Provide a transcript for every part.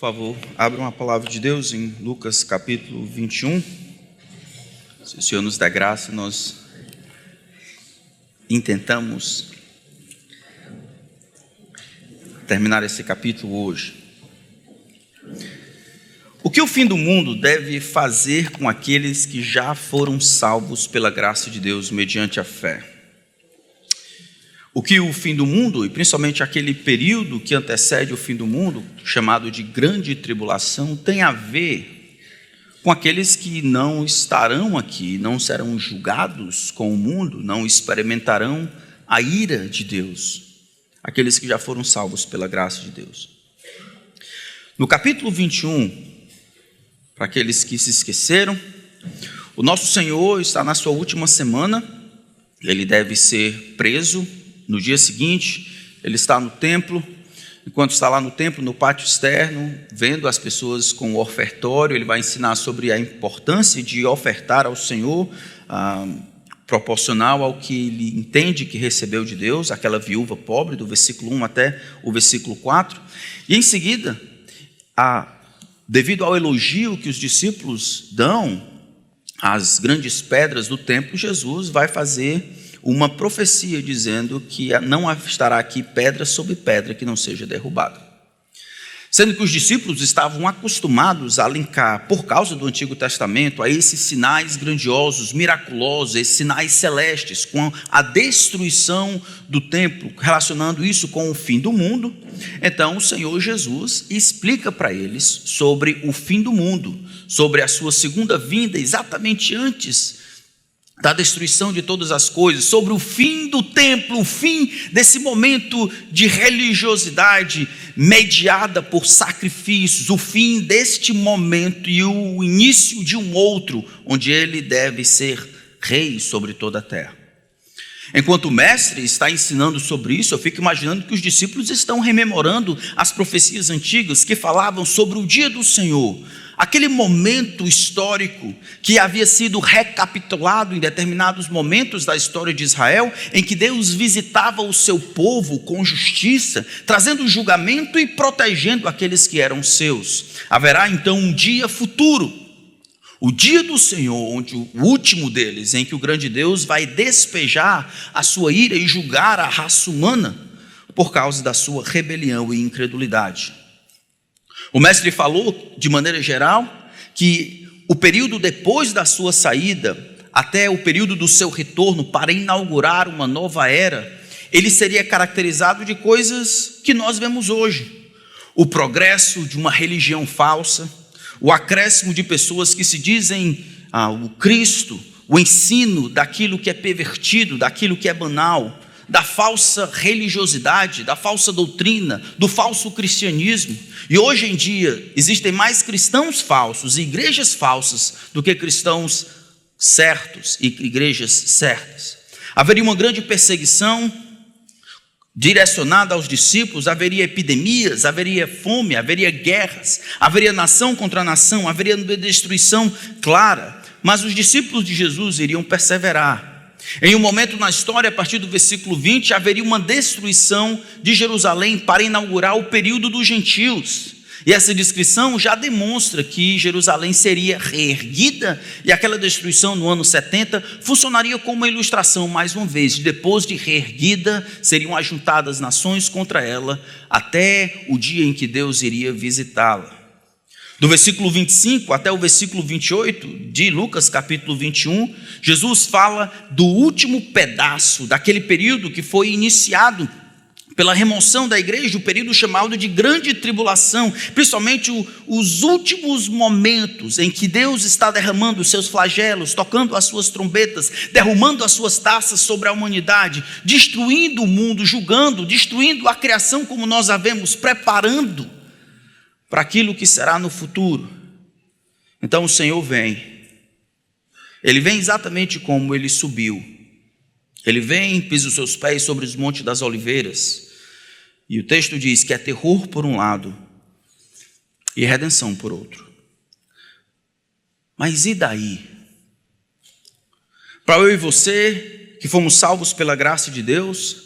favor, abram a palavra de Deus em Lucas capítulo 21. Se o Senhor nos dá graça, nós intentamos terminar esse capítulo hoje. O que o fim do mundo deve fazer com aqueles que já foram salvos pela graça de Deus mediante a fé? O que o fim do mundo, e principalmente aquele período que antecede o fim do mundo, chamado de grande tribulação, tem a ver com aqueles que não estarão aqui, não serão julgados com o mundo, não experimentarão a ira de Deus, aqueles que já foram salvos pela graça de Deus. No capítulo 21, para aqueles que se esqueceram, o nosso Senhor está na sua última semana, ele deve ser preso. No dia seguinte, ele está no templo. Enquanto está lá no templo, no pátio externo, vendo as pessoas com o ofertório, ele vai ensinar sobre a importância de ofertar ao Senhor, proporcional ao que ele entende que recebeu de Deus, aquela viúva pobre, do versículo 1 até o versículo 4. E em seguida, devido ao elogio que os discípulos dão às grandes pedras do templo, Jesus vai fazer uma profecia dizendo que não estará aqui pedra sobre pedra que não seja derrubada. Sendo que os discípulos estavam acostumados a linkar, por causa do Antigo Testamento, a esses sinais grandiosos, miraculosos, esses sinais celestes, com a destruição do templo, relacionando isso com o fim do mundo. Então o Senhor Jesus explica para eles sobre o fim do mundo, sobre a sua segunda vinda, exatamente antes da destruição de todas as coisas, sobre o fim do templo, o fim desse momento de religiosidade mediada por sacrifícios, o fim deste momento e o início de um outro, onde ele deve ser rei sobre toda a terra. Enquanto o mestre está ensinando sobre isso, eu fico imaginando que os discípulos estão rememorando as profecias antigas que falavam sobre o dia do Senhor, aquele momento histórico que havia sido recapitulado em determinados momentos da história de Israel, em que Deus visitava o seu povo com justiça, trazendo julgamento e protegendo aqueles que eram seus. Haverá então um dia futuro, o dia do Senhor, onde o último deles, em que o grande Deus vai despejar a sua ira e julgar a raça humana por causa da sua rebelião e incredulidade. O mestre falou, de maneira geral, que o período depois da sua saída, até o período do seu retorno para inaugurar uma nova era, ele seria caracterizado de coisas que nós vemos hoje. O progresso de uma religião falsa, o acréscimo de pessoas que se dizem o Cristo, o ensino daquilo que é pervertido, daquilo que é banal, da falsa religiosidade, da falsa doutrina, do falso cristianismo. E hoje em dia existem mais cristãos falsos e igrejas falsas do que cristãos certos e igrejas certas. Haveria uma grande perseguição direcionada aos discípulos, haveria epidemias, haveria fome, haveria guerras, haveria nação contra nação, haveria destruição clara, mas os discípulos de Jesus iriam perseverar. Em um momento na história, a partir do versículo 20, haveria uma destruição de Jerusalém para inaugurar o período dos gentios. E essa descrição já demonstra que Jerusalém seria reerguida, e aquela destruição no ano 70 funcionaria como uma ilustração, mais uma vez, depois de reerguida, seriam ajuntadas nações contra ela, até o dia em que Deus iria visitá-la. Do versículo 25 até o versículo 28 de Lucas capítulo 21, Jesus fala do último pedaço daquele período que foi iniciado pela remoção da igreja, o período chamado de grande tribulação, principalmente os últimos momentos em que Deus está derramando os seus flagelos, tocando as suas trombetas, derramando as suas taças sobre a humanidade, destruindo o mundo, julgando, destruindo a criação como nós a vemos, preparando para aquilo que será no futuro. Então o Senhor vem. Ele vem exatamente como ele subiu. Ele vem, pisa os seus pés sobre os montes das oliveiras. E o texto diz que é terror por um lado e redenção por outro. Mas e daí? Para eu e você, que fomos salvos pela graça de Deus,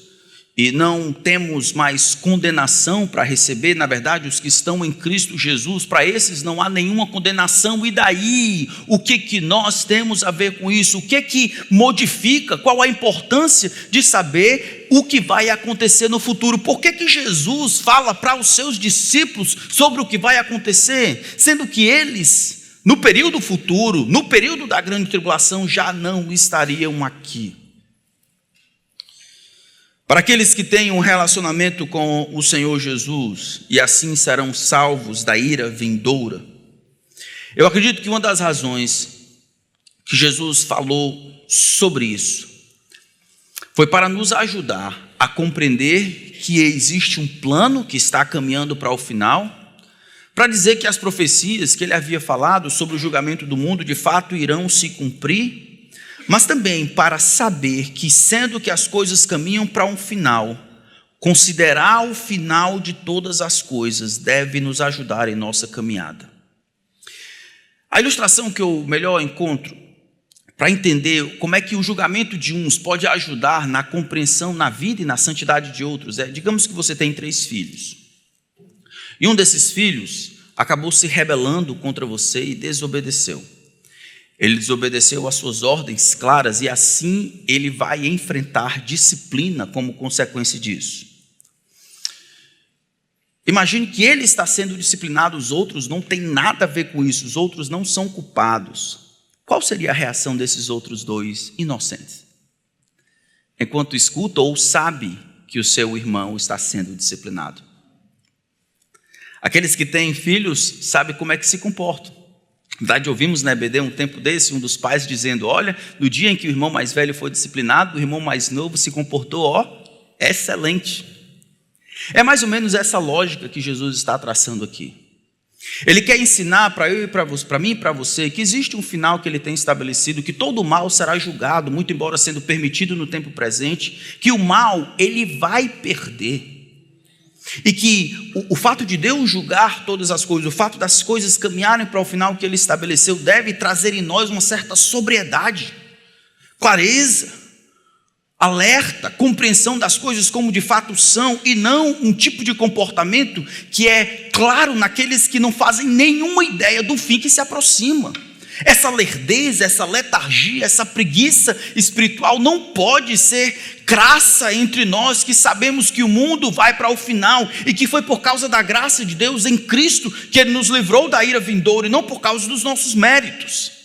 e não temos mais condenação para receber. Na verdade, os que estão em Cristo Jesus, para esses não há nenhuma condenação. E daí, o que nós temos a ver com isso? O que modifica? Qual a importância de saber o que vai acontecer no futuro? Por que Jesus fala para os seus discípulos sobre o que vai acontecer, sendo que eles, no período futuro, no período da grande tribulação, já não estariam aqui? Para aqueles que têm um relacionamento com o Senhor Jesus e assim serão salvos da ira vindoura, eu acredito que uma das razões que Jesus falou sobre isso foi para nos ajudar a compreender que existe um plano que está caminhando para o final, para dizer que as profecias que ele havia falado sobre o julgamento do mundo de fato irão se cumprir, mas também para saber que, sendo que as coisas caminham para um final, considerar o final de todas as coisas deve nos ajudar em nossa caminhada. A ilustração que eu melhor encontro para entender como é que o julgamento de uns pode ajudar na compreensão, na vida e na santidade de outros digamos que você tem 3 filhos, e um desses filhos acabou se rebelando contra você e desobedeceu. Ele desobedeceu às suas ordens claras e assim ele vai enfrentar disciplina como consequência disso. Imagine que ele está sendo disciplinado, os outros não têm nada a ver com isso, os outros não são culpados. Qual seria a reação desses outros 2 inocentes? Enquanto escuta ou sabe que o seu irmão está sendo disciplinado. Aqueles que têm filhos sabem como é que se comportam. Na verdade, ouvimos na EBD um tempo desse, um dos pais dizendo: olha, no dia em que o irmão mais velho foi disciplinado, o irmão mais novo se comportou, excelente. É mais ou menos essa lógica que Jesus está traçando aqui. Ele quer ensinar para eu e para mim e para você que existe um final que ele tem estabelecido, que todo mal será julgado, muito embora sendo permitido no tempo presente, que o mal ele vai perder. E que o fato de Deus julgar todas as coisas, o fato das coisas caminharem para o final que ele estabeleceu, deve trazer em nós uma certa sobriedade, clareza, alerta, compreensão das coisas como de fato são, e não um tipo de comportamento que é claro naqueles que não fazem nenhuma ideia do fim que se aproxima. Essa lerdeza, essa letargia, essa preguiça espiritual não pode ser crassa entre nós que sabemos que o mundo vai para o final e que foi por causa da graça de Deus em Cristo que Ele nos livrou da ira vindoura e não por causa dos nossos méritos.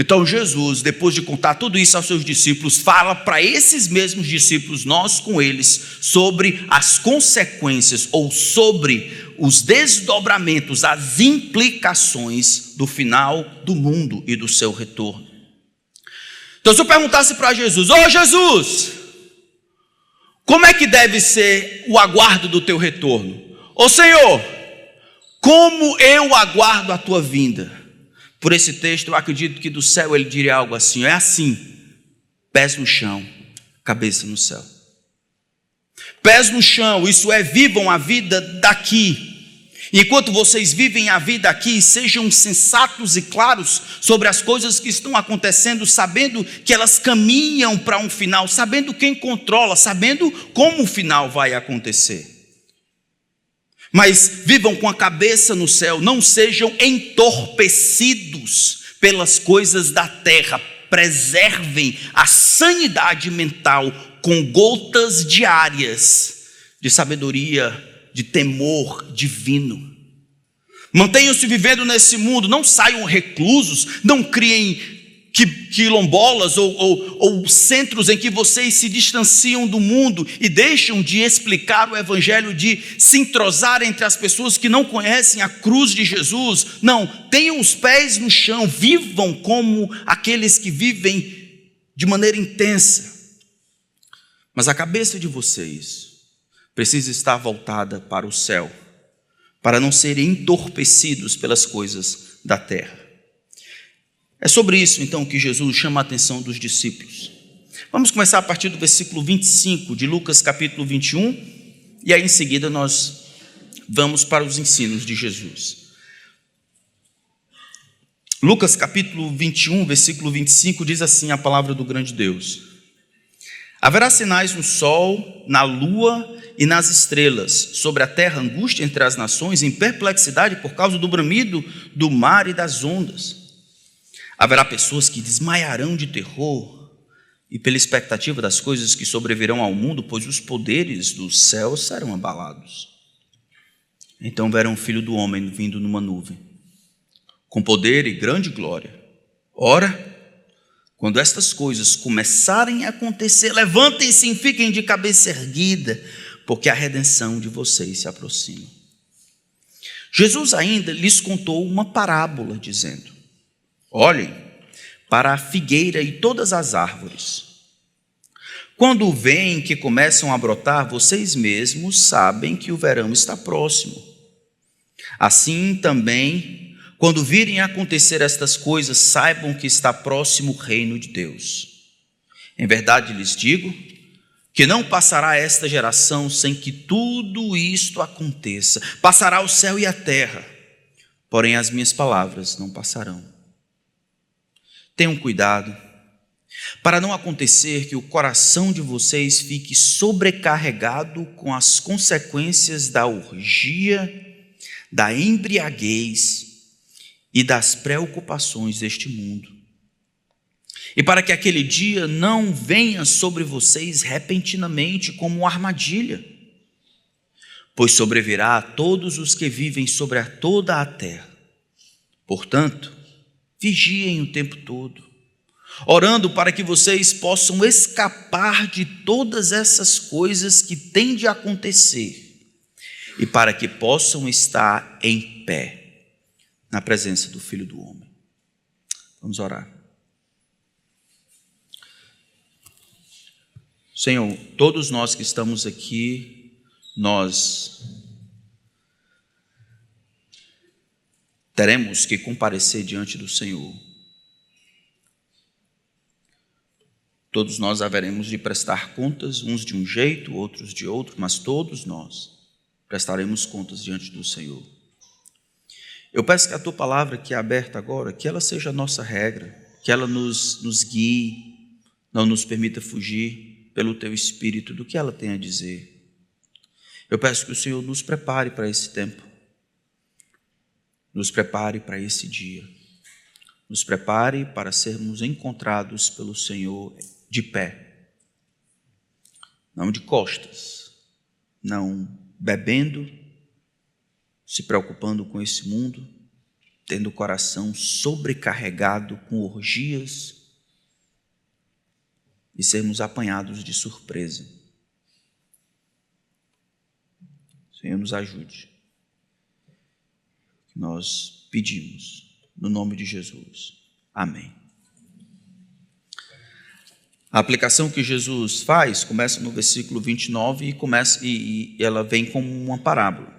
Então Jesus, depois de contar tudo isso aos seus discípulos, fala para esses mesmos discípulos, nós com eles, sobre as consequências ou sobre os desdobramentos, as implicações do final do mundo e do seu retorno. Então se eu perguntasse para Jesus: ô Jesus, como é que deve ser o aguardo do teu retorno? Ô Senhor, como eu aguardo a tua vinda? Por esse texto eu acredito que do céu ele diria algo assim: é assim, pés no chão, cabeça no céu. Pés no chão, isso é, vivam a vida daqui. Enquanto vocês vivem a vida aqui, sejam sensatos e claros sobre as coisas que estão acontecendo, sabendo que elas caminham para um final, sabendo quem controla, sabendo como o final vai acontecer. Mas vivam com a cabeça no céu, não sejam entorpecidos pelas coisas da terra, preservem a sanidade mental com gotas diárias de sabedoria, de temor divino. Mantenham-se vivendo nesse mundo, não saiam reclusos, não criem quilombolas ou centros em que vocês se distanciam do mundo e deixam de explicar o evangelho, de se entrosar entre as pessoas que não conhecem a cruz de Jesus. Não, tenham os pés no chão, vivam como aqueles que vivem de maneira intensa. Mas a cabeça de vocês precisa estar voltada para o céu, para não serem entorpecidos pelas coisas da terra. É sobre isso então que Jesus chama a atenção dos discípulos. Vamos começar a partir do versículo 25 de Lucas capítulo 21, e aí em seguida nós vamos para os ensinos de Jesus. Lucas capítulo 21, versículo 25 diz assim a palavra do grande Deus: Haverá sinais no sol, na lua e nas estrelas, sobre a terra angústia entre as nações, em perplexidade por causa do bramido do mar e das ondas. Haverá pessoas que desmaiarão de terror e pela expectativa das coisas que sobrevirão ao mundo, pois os poderes dos céus serão abalados. Então verão o Filho do Homem vindo numa nuvem, com poder e grande glória. Ora, quando estas coisas começarem a acontecer, levantem-se e fiquem de cabeça erguida, porque a redenção de vocês se aproxima. Jesus ainda lhes contou uma parábola, dizendo: olhem para a figueira e todas as árvores. Quando veem que começam a brotar, vocês mesmos sabem que o verão está próximo. Assim também, quando virem acontecer estas coisas, saibam que está próximo o reino de Deus. Em verdade lhes digo que não passará esta geração sem que tudo isto aconteça. Passará o céu e a terra, porém as minhas palavras não passarão. Tenham cuidado, para não acontecer que o coração de vocês fique sobrecarregado com as consequências da orgia, da embriaguez e das preocupações deste mundo. E para que aquele dia não venha sobre vocês repentinamente como uma armadilha, pois sobrevirá a todos os que vivem sobre toda a terra. Portanto, vigiem o tempo todo, orando para que vocês possam escapar de todas essas coisas que têm de acontecer e para que possam estar em pé na presença do Filho do Homem. Vamos orar. Senhor, todos nós que estamos aqui, nós teremos que comparecer diante do Senhor. Todos nós haveremos de prestar contas, uns de um jeito, outros de outro, mas todos nós prestaremos contas diante do Senhor. Eu peço que a Tua palavra que é aberta agora, que ela seja a nossa regra, que ela nos guie, não nos permita fugir pelo Teu Espírito do que ela tem a dizer. Eu peço que o Senhor nos prepare para esse tempo, nos prepare para esse dia, nos prepare para sermos encontrados pelo Senhor de pé, não de costas, não bebendo, se preocupando com esse mundo, tendo o coração sobrecarregado com orgias e sermos apanhados de surpresa. Senhor, nos ajude. Nós pedimos no nome de Jesus. Amém. A aplicação que Jesus faz começa no versículo 29 e ela vem como uma parábola.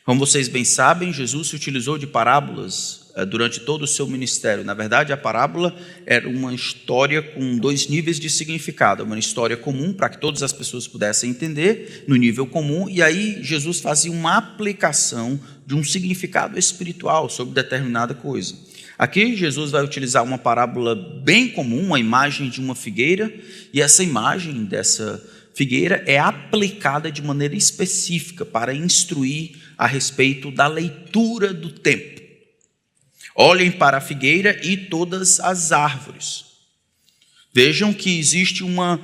Como vocês bem sabem, Jesus se utilizou de parábolas durante todo o seu ministério. Na verdade, a parábola era uma história com dois níveis de significado. Uma história comum, para que todas as pessoas pudessem entender, no nível comum, e aí Jesus fazia uma aplicação de um significado espiritual sobre determinada coisa. Aqui Jesus vai utilizar uma parábola bem comum, uma imagem de uma figueira, e essa imagem dessa figueira é aplicada de maneira específica para instruir a respeito da leitura do tempo. Olhem para a figueira e todas as árvores. Vejam que existe uma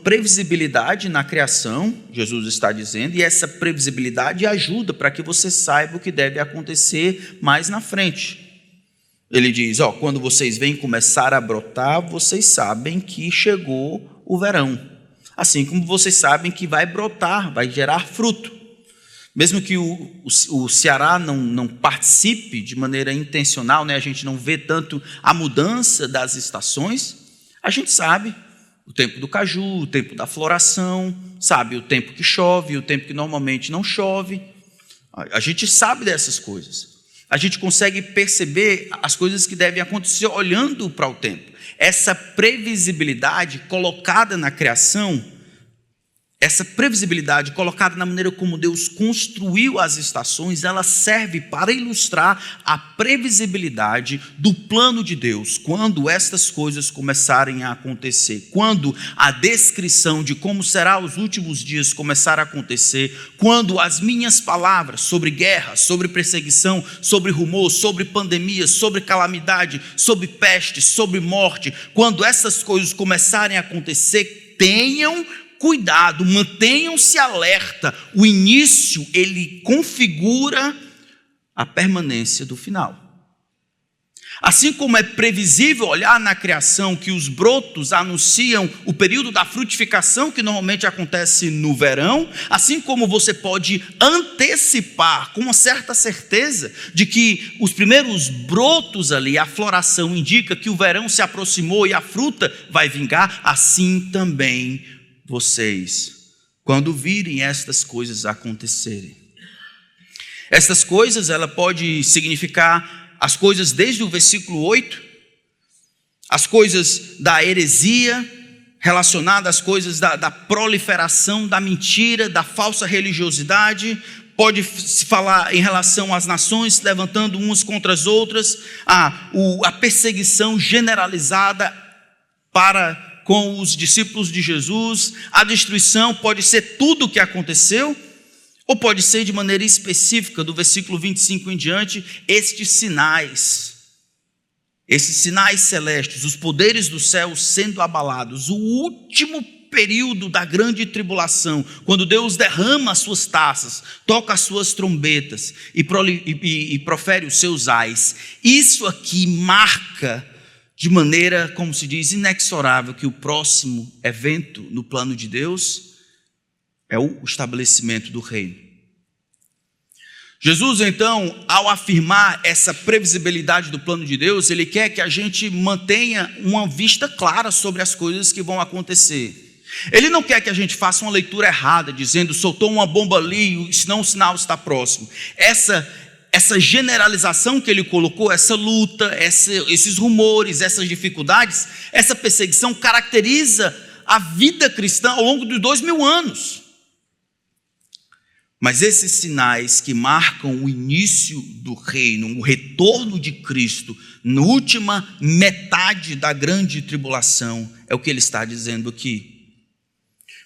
previsibilidade na criação, Jesus está dizendo, e essa previsibilidade ajuda para que você saiba o que deve acontecer mais na frente. Ele diz, quando vocês veem começar a brotar, vocês sabem que chegou o verão. Assim como vocês sabem que vai brotar, vai gerar fruto. Mesmo que o Ceará não participe de maneira intencional, né? A gente não vê tanto a mudança das estações, a gente sabe o tempo do caju, o tempo da floração, sabe o tempo que chove, o tempo que normalmente não chove. A gente sabe dessas coisas. A gente consegue perceber as coisas que devem acontecer olhando para o tempo. Essa previsibilidade colocada na criação essa previsibilidade colocada na maneira como Deus construiu as estações, ela serve para ilustrar a previsibilidade do plano de Deus, quando estas coisas começarem a acontecer, quando a descrição de como será os últimos dias começar a acontecer, quando as minhas palavras sobre guerra, sobre perseguição, sobre rumor, sobre pandemia, sobre calamidade, sobre peste, sobre morte, quando essas coisas começarem a acontecer, tenham cuidado, mantenham-se alerta. O início, ele configura a permanência do final. Assim como é previsível olhar na criação que os brotos anunciam o período da frutificação que normalmente acontece no verão, assim como você pode antecipar com uma certa certeza de que os primeiros brotos ali, a floração indica que o verão se aproximou e a fruta vai vingar, assim também vocês, quando virem estas coisas acontecerem. Estas coisas, ela pode significar as coisas desde o versículo 8, as coisas da heresia, relacionadas às coisas da proliferação, da mentira, da falsa religiosidade. Pode se falar em relação às nações se levantando umas contra as outras, a perseguição generalizada com os discípulos de Jesus. A destruição pode ser tudo o que aconteceu, ou pode ser de maneira específica, do versículo 25 em diante, esses sinais celestes, os poderes do céu sendo abalados, o último período da grande tribulação, quando Deus derrama as suas taças, toca as suas trombetas e profere os seus ais. Isso aqui marca de maneira, como se diz, inexorável, que o próximo evento no plano de Deus é o estabelecimento do reino. Jesus, então, ao afirmar essa previsibilidade do plano de Deus, ele quer que a gente mantenha uma vista clara sobre as coisas que vão acontecer. Ele não quer que a gente faça uma leitura errada, dizendo, soltou uma bomba ali, senão o sinal está próximo. Essa generalização que ele colocou, essa luta, esses rumores, essas dificuldades, essa perseguição caracteriza a vida cristã ao longo dos 2000 anos. Mas esses sinais que marcam o início do reino, o retorno de Cristo, na última metade da grande tribulação, é o que ele está dizendo aqui.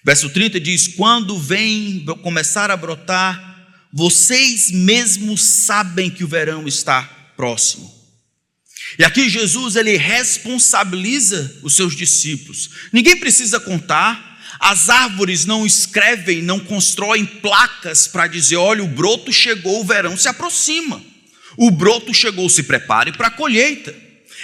Verso 30 diz, quando vem começar a brotar, vocês mesmos sabem que o verão está próximo. E aqui Jesus, ele responsabiliza os seus discípulos. Ninguém precisa contar. As árvores não escrevem, não constroem placas para dizer, olha, o broto chegou, o verão se aproxima. O broto chegou, se prepare para a colheita.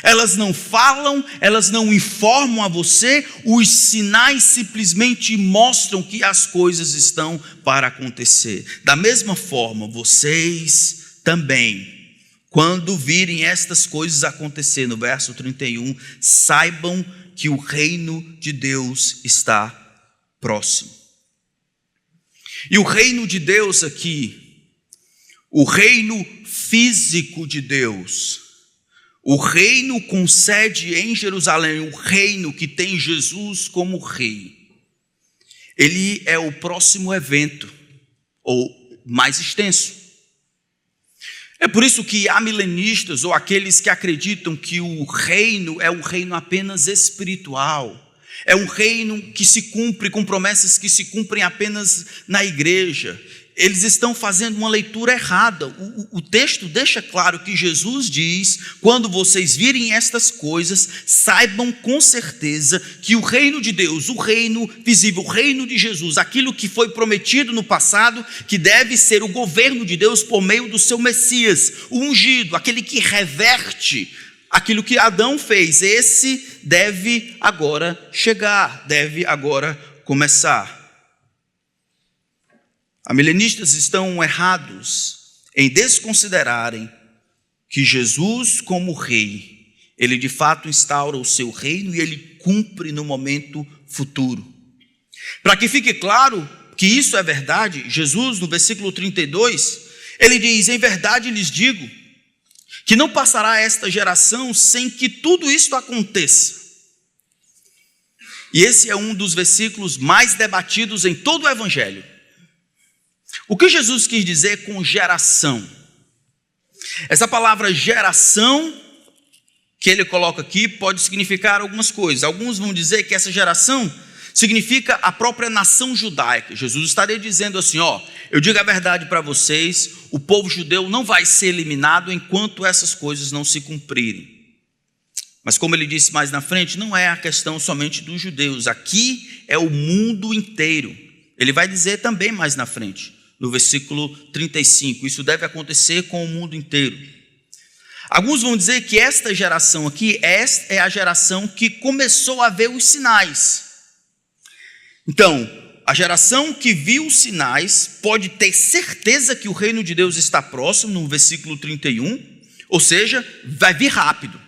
Elas não falam, elas não informam a você, os sinais simplesmente mostram que as coisas estão para acontecer. Da mesma forma, vocês também, quando virem estas coisas acontecer, no verso 31, saibam que o reino de Deus está próximo. E o reino de Deus aqui, o reino físico de Deus, o reino com sede em Jerusalém, o reino que tem Jesus como rei, ele é o próximo evento, ou mais extenso. É por isso que há milenistas, ou aqueles que acreditam que o reino é um reino apenas espiritual, é um reino que se cumpre com promessas que se cumprem apenas na igreja. Eles estão fazendo uma leitura errada. O texto deixa claro que Jesus diz, quando vocês virem estas coisas, saibam com certeza que o reino de Deus, o reino visível, o reino de Jesus, aquilo que foi prometido no passado, que deve ser o governo de Deus por meio do seu Messias, o ungido, aquele que reverte aquilo que Adão fez, esse deve agora chegar, deve agora começar. Os milenistas estão errados em desconsiderarem que Jesus, como rei, ele de fato instaura o seu reino e ele cumpre no momento futuro. Para que fique claro que isso é verdade, Jesus, no versículo 32, ele diz, em verdade lhes digo, que não passará esta geração sem que tudo isto aconteça. E esse é um dos versículos mais debatidos em todo o Evangelho. O que Jesus quis dizer com geração? Essa palavra geração que ele coloca aqui pode significar algumas coisas. Alguns vão dizer que essa geração significa a própria nação judaica. Jesus estaria dizendo assim, eu digo a verdade para vocês, o povo judeu não vai ser eliminado enquanto essas coisas não se cumprirem. Mas como ele disse mais na frente, não é a questão somente dos judeus, aqui é o mundo inteiro. Ele vai dizer também mais na frente, no versículo 35, isso deve acontecer com o mundo inteiro. Alguns vão dizer que esta geração aqui, esta é a geração que começou a ver os sinais. Então, a geração que viu os sinais pode ter certeza que o reino de Deus está próximo, no versículo 31, ou seja, vai vir rápido.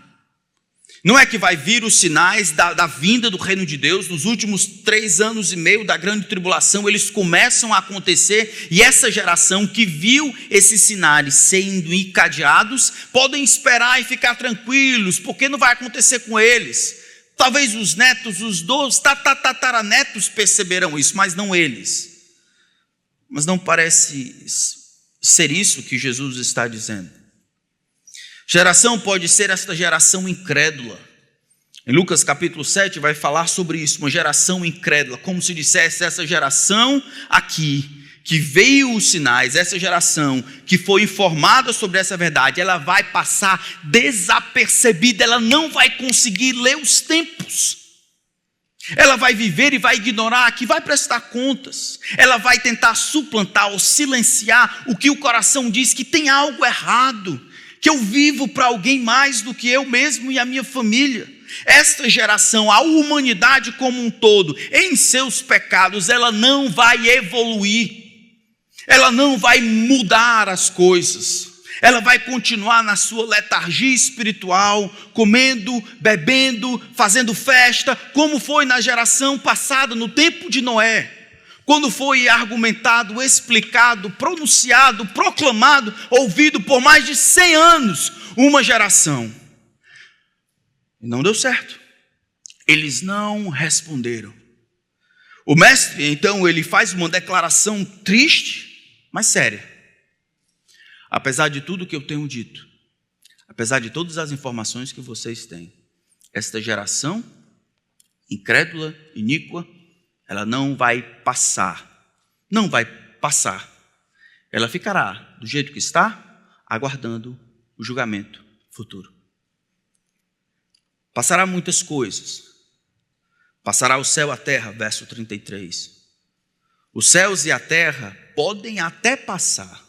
Não é que vai vir os sinais da vinda do reino de Deus. Nos últimos 3 anos e meio da grande tribulação, eles começam a acontecer, e essa geração que viu esses sinais sendo encadeados, podem esperar e ficar tranquilos, porque não vai acontecer com eles. Talvez os netos, os 12 tataranetos perceberão isso, mas não eles. Mas não parece ser isso que Jesus está dizendo. Geração pode ser esta geração incrédula. Em Lucas capítulo 7 vai falar sobre isso, uma geração incrédula, como se dissesse essa geração aqui, que veio os sinais, essa geração que foi informada sobre essa verdade, ela vai passar desapercebida, ela não vai conseguir ler os tempos. Ela vai viver e vai ignorar, que vai prestar contas. Ela vai tentar suplantar ou silenciar o que o coração diz que tem algo errado, que eu vivo para alguém mais do que eu mesmo e a minha família. Esta geração, a humanidade como um todo, em seus pecados, ela não vai evoluir, ela não vai mudar as coisas, ela vai continuar na sua letargia espiritual, comendo, bebendo, fazendo festa, como foi na geração passada, no tempo de Noé. Quando foi argumentado, explicado, pronunciado, proclamado, ouvido por mais de 100 anos, uma geração. E não deu certo. Eles não responderam. O mestre, então, ele faz uma declaração triste, mas séria. Apesar de tudo que eu tenho dito, apesar de todas as informações que vocês têm, esta geração incrédula, iníqua, ela não vai passar, não vai passar. Ela ficará do jeito que está, aguardando o julgamento futuro. Passará muitas coisas. Passará o céu e a terra, verso 33. Os céus e a terra podem até passar.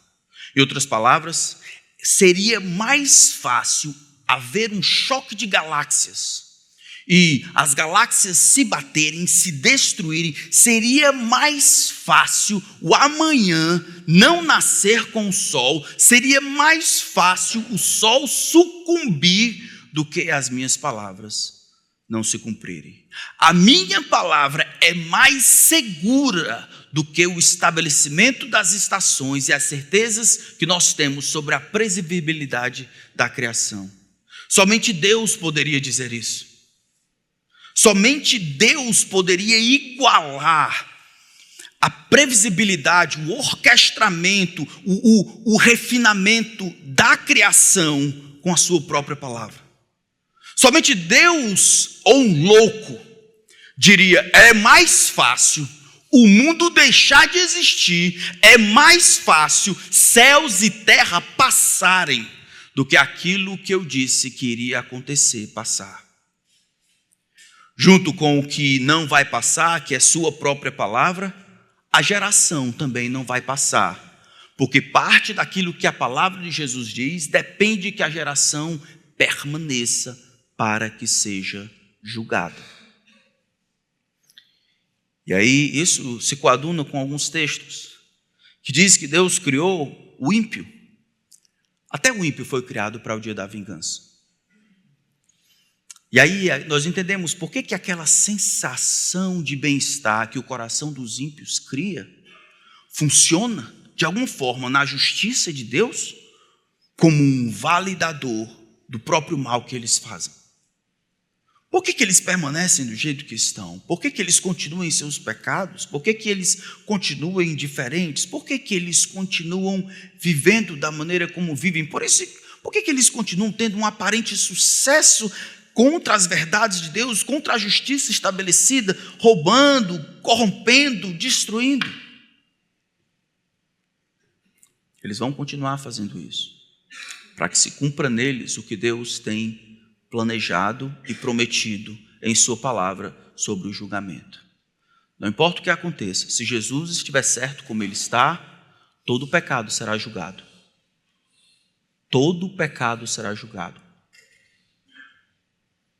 Em outras palavras, seria mais fácil haver um choque de galáxias e as galáxias se baterem, se destruírem, seria mais fácil o amanhã não nascer com o sol, seria mais fácil o sol sucumbir do que as minhas palavras não se cumprirem. A minha palavra é mais segura do que o estabelecimento das estações e as certezas que nós temos sobre a previsibilidade da criação. Somente Deus poderia dizer isso. Somente Deus poderia igualar a previsibilidade, o orquestramento, o refinamento da criação com a sua própria palavra. Somente Deus, ou um louco, diria: é mais fácil o mundo deixar de existir, é mais fácil céus e terra passarem do que aquilo que eu disse que iria acontecer passar. Junto com o que não vai passar, que é sua própria palavra, a geração também não vai passar, porque parte daquilo que a palavra de Jesus diz depende que a geração permaneça para que seja julgada. E aí isso se coaduna com alguns textos que diz que Deus criou o ímpio. Até o ímpio foi criado para o dia da vingança. E aí nós entendemos por que aquela sensação de bem-estar que o coração dos ímpios cria funciona de alguma forma na justiça de Deus como um validador do próprio mal que eles fazem. Por que eles permanecem do jeito que estão? Por que eles continuam em seus pecados? Por que eles continuam indiferentes? Por que eles continuam vivendo da maneira como vivem? Por que eles continuam tendo um aparente sucesso contra as verdades de Deus, contra a justiça estabelecida, roubando, corrompendo, destruindo? Eles vão continuar fazendo isso, para que se cumpra neles o que Deus tem planejado e prometido em sua palavra sobre o julgamento. Não importa o que aconteça, se Jesus estiver certo como ele está, todo pecado será julgado. Todo pecado será julgado.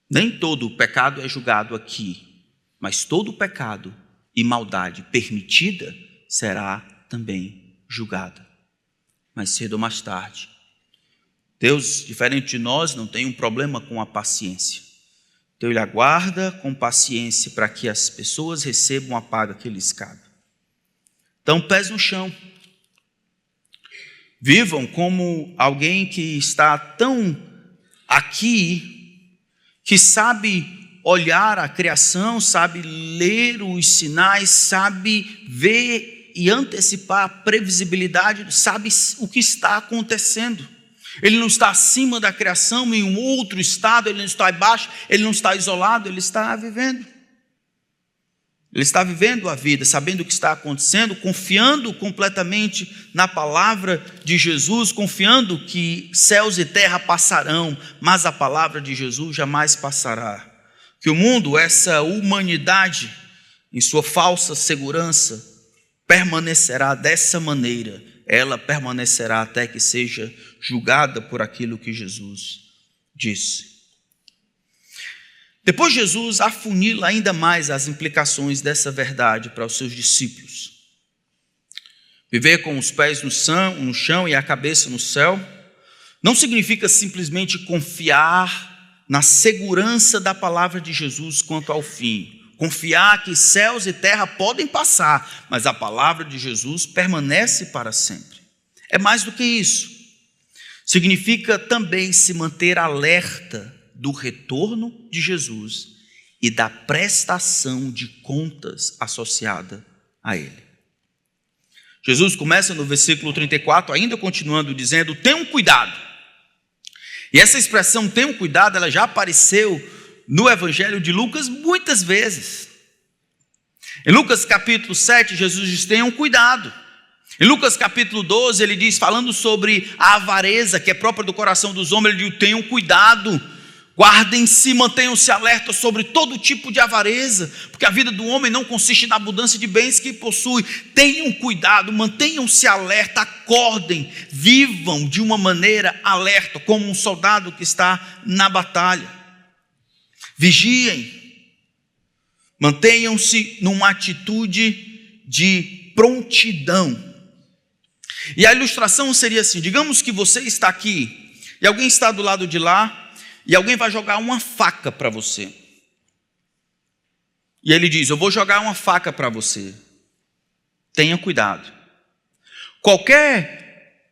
Nem todo pecado é julgado aqui, mas todo pecado e maldade permitida será também julgada. Mais cedo ou mais tarde. Deus, diferente de nós, não tem um problema com a paciência. Então Ele aguarda com paciência para que as pessoas recebam a paga que lhes cabe. Então, pés no chão. Vivam como alguém que está tão aqui, que sabe olhar a criação, sabe ler os sinais, sabe ver e antecipar a previsibilidade, sabe o que está acontecendo. Ele não está acima da criação, em um outro estado, ele não está abaixo, ele não está isolado, ele está vivendo. Ele está vivendo a vida, sabendo o que está acontecendo, confiando completamente na palavra de Jesus, confiando que céus e terra passarão, mas a palavra de Jesus jamais passará. Que o mundo, essa humanidade, em sua falsa segurança, permanecerá dessa maneira. Ela permanecerá até que seja julgada por aquilo que Jesus disse. Depois Jesus afunila ainda mais as implicações dessa verdade para os seus discípulos. Viver com os pés no chão e a cabeça no céu não significa simplesmente confiar na segurança da palavra de Jesus quanto ao fim. Confiar que céus e terra podem passar, mas a palavra de Jesus permanece para sempre. É mais do que isso. Significa também se manter alerta do retorno de Jesus e da prestação de contas associada a ele. Jesus começa no versículo 34, ainda continuando, dizendo: tenham cuidado. E essa expressão, tenham cuidado, ela já apareceu no Evangelho de Lucas muitas vezes. Em Lucas capítulo 7, Jesus diz: tenham cuidado. Em Lucas capítulo 12, ele diz, falando sobre a avareza que é própria do coração dos homens, ele diz: tenham cuidado, guardem-se, mantenham-se alerta sobre todo tipo de avareza, porque a vida do homem não consiste na abundância de bens que possui. Tenham cuidado, mantenham-se alerta, acordem, vivam de uma maneira alerta, como um soldado que está na batalha. Vigiem, mantenham-se numa atitude de prontidão. E a ilustração seria assim: digamos que você está aqui e alguém está do lado de lá e alguém vai jogar uma faca para você. E ele diz: eu vou jogar uma faca para você. Tenha cuidado. Qualquer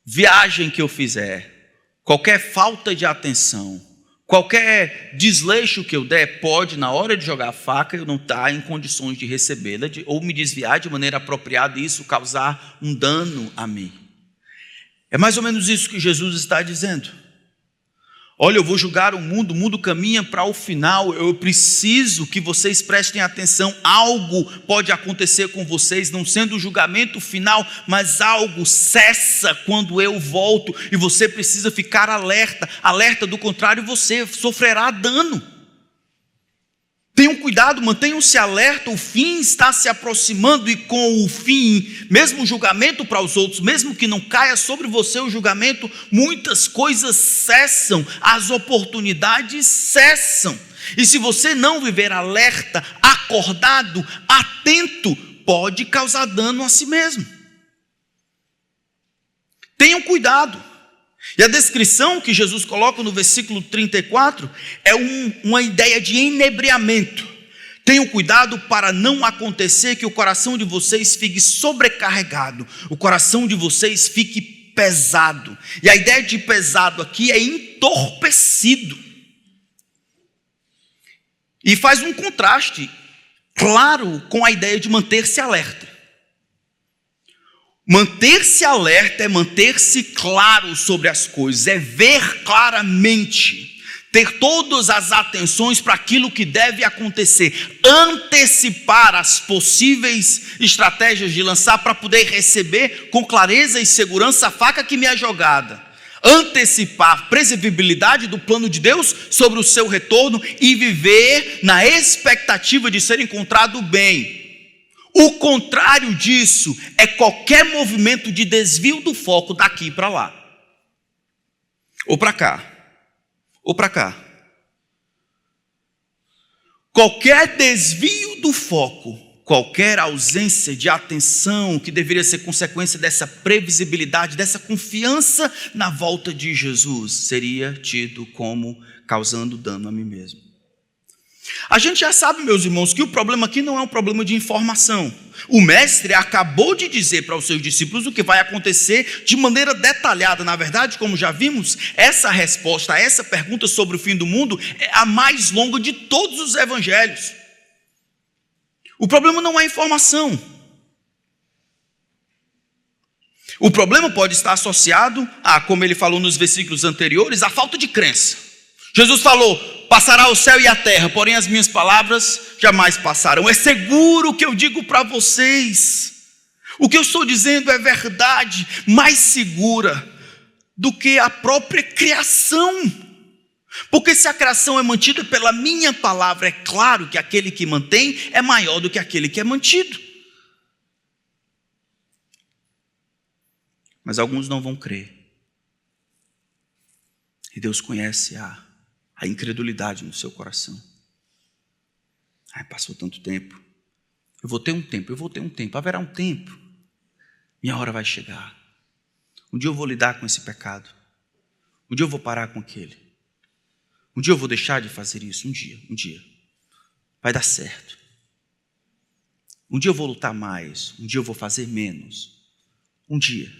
viagem que eu fizer, qualquer falta de atenção, qualquer desleixo que eu der, pode, na hora de jogar a faca, eu não estar em condições de recebê-la, ou me desviar de maneira apropriada e isso causar um dano a mim. É mais ou menos isso que Jesus está dizendo. Olha, eu vou julgar o mundo caminha para o final, eu preciso que vocês prestem atenção, algo pode acontecer com vocês, não sendo o julgamento final, mas algo cessa quando eu volto, e você precisa ficar alerta, do contrário você sofrerá dano. Tenham cuidado, mantenham-se alerta, o fim está se aproximando, e com o fim, mesmo o julgamento para os outros, mesmo que não caia sobre você o julgamento, muitas coisas cessam, as oportunidades cessam. E se você não viver alerta, acordado, atento, pode causar dano a si mesmo. Tenham cuidado. E a descrição que Jesus coloca no versículo 34 é uma ideia de enebriamento. Tenham cuidado para não acontecer que o coração de vocês fique sobrecarregado, o coração de vocês fique pesado. E a ideia de pesado aqui é entorpecido. E faz um contraste claro com a ideia de manter-se alerta. Manter-se alerta é manter-se claro sobre as coisas, é ver claramente, ter todas as atenções para aquilo que deve acontecer, antecipar as possíveis estratégias de lançar para poder receber com clareza e segurança a faca que me é jogada, antecipar a previsibilidade do plano de Deus sobre o seu retorno e viver na expectativa de ser encontrado bem. O contrário disso é qualquer movimento de desvio do foco daqui para lá, ou para cá, ou para cá. Qualquer desvio do foco, qualquer ausência de atenção que deveria ser consequência dessa previsibilidade, dessa confiança na volta de Jesus, seria tido como causando dano a mim mesmo. A gente já sabe, meus irmãos, que o problema aqui não é um problema de informação. O mestre acabou de dizer para os seus discípulos o que vai acontecer de maneira detalhada. Na verdade, como já vimos, essa resposta a essa pergunta sobre o fim do mundo é a mais longa de todos os evangelhos. O problema não é a informação. O problema pode estar associado a, como ele falou nos versículos anteriores, a falta de crença. Jesus falou: passará o céu e a terra, porém as minhas palavras jamais passarão. É seguro o que eu digo para vocês. O que eu estou dizendo é verdade, mais segura do que a própria criação. Porque se a criação é mantida pela minha palavra, é claro que aquele que mantém é maior do que aquele que é mantido. Mas alguns não vão crer. E Deus conhece a incredulidade no seu coração. Passou tanto tempo. Eu vou ter um tempo. Haverá um tempo. Minha hora vai chegar. Um dia eu vou lidar com esse pecado. Um dia eu vou parar com aquele. Um dia eu vou deixar de fazer isso. Um dia. Vai dar certo. Um dia eu vou lutar mais. Um dia eu vou fazer menos. Um dia.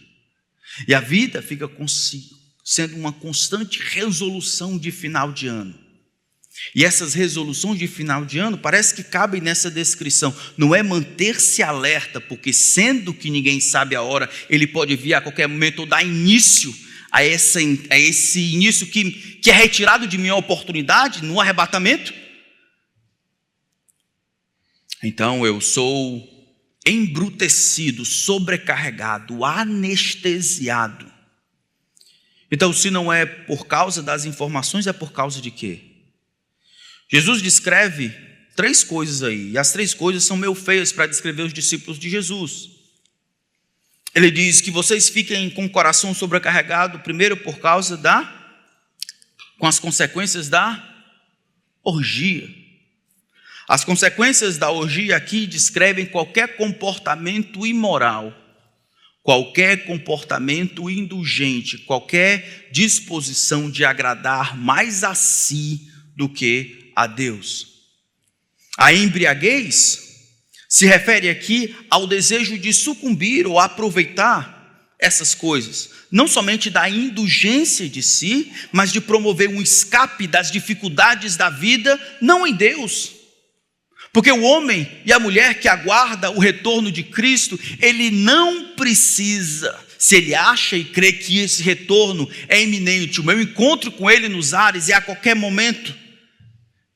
E a vida fica consigo, sendo uma constante resolução de final de ano. E essas resoluções de final de ano parece que cabem nessa descrição. Não é manter-se alerta, porque sendo que ninguém sabe a hora, ele pode vir a qualquer momento ou dar início a esse início que é retirado de minha oportunidade no arrebatamento. Então eu sou embrutecido, sobrecarregado, anestesiado. Então, se não é por causa das informações, é por causa de quê? Jesus descreve 3 coisas aí, e as 3 coisas são meio feias para descrever os discípulos de Jesus. Ele diz que vocês fiquem com o coração sobrecarregado, primeiro por causa com as consequências da orgia. As consequências da orgia aqui descrevem qualquer comportamento imoral, qualquer comportamento indulgente, qualquer disposição de agradar mais a si do que a Deus. A embriaguez se refere aqui ao desejo de sucumbir ou aproveitar essas coisas, não somente da indulgência de si, mas de promover um escape das dificuldades da vida, não em Deus. Porque o homem e a mulher que aguarda o retorno de Cristo, ele não precisa, se ele acha e crê que esse retorno é iminente, o meu encontro com ele nos ares é a qualquer momento,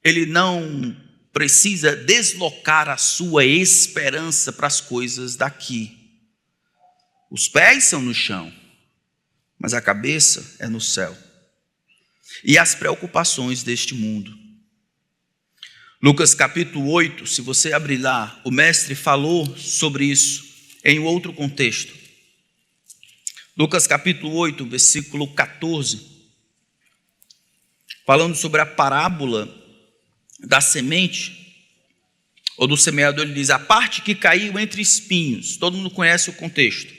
ele não precisa deslocar a sua esperança para as coisas daqui. Os pés são no chão, mas a cabeça é no céu. E as preocupações deste mundo. Lucas capítulo 8, se você abrir lá, o mestre falou sobre isso em outro contexto. Lucas capítulo 8, versículo 14, falando sobre a parábola da semente, ou do semeador, ele diz: a parte que caiu entre espinhos. Todo mundo conhece o contexto.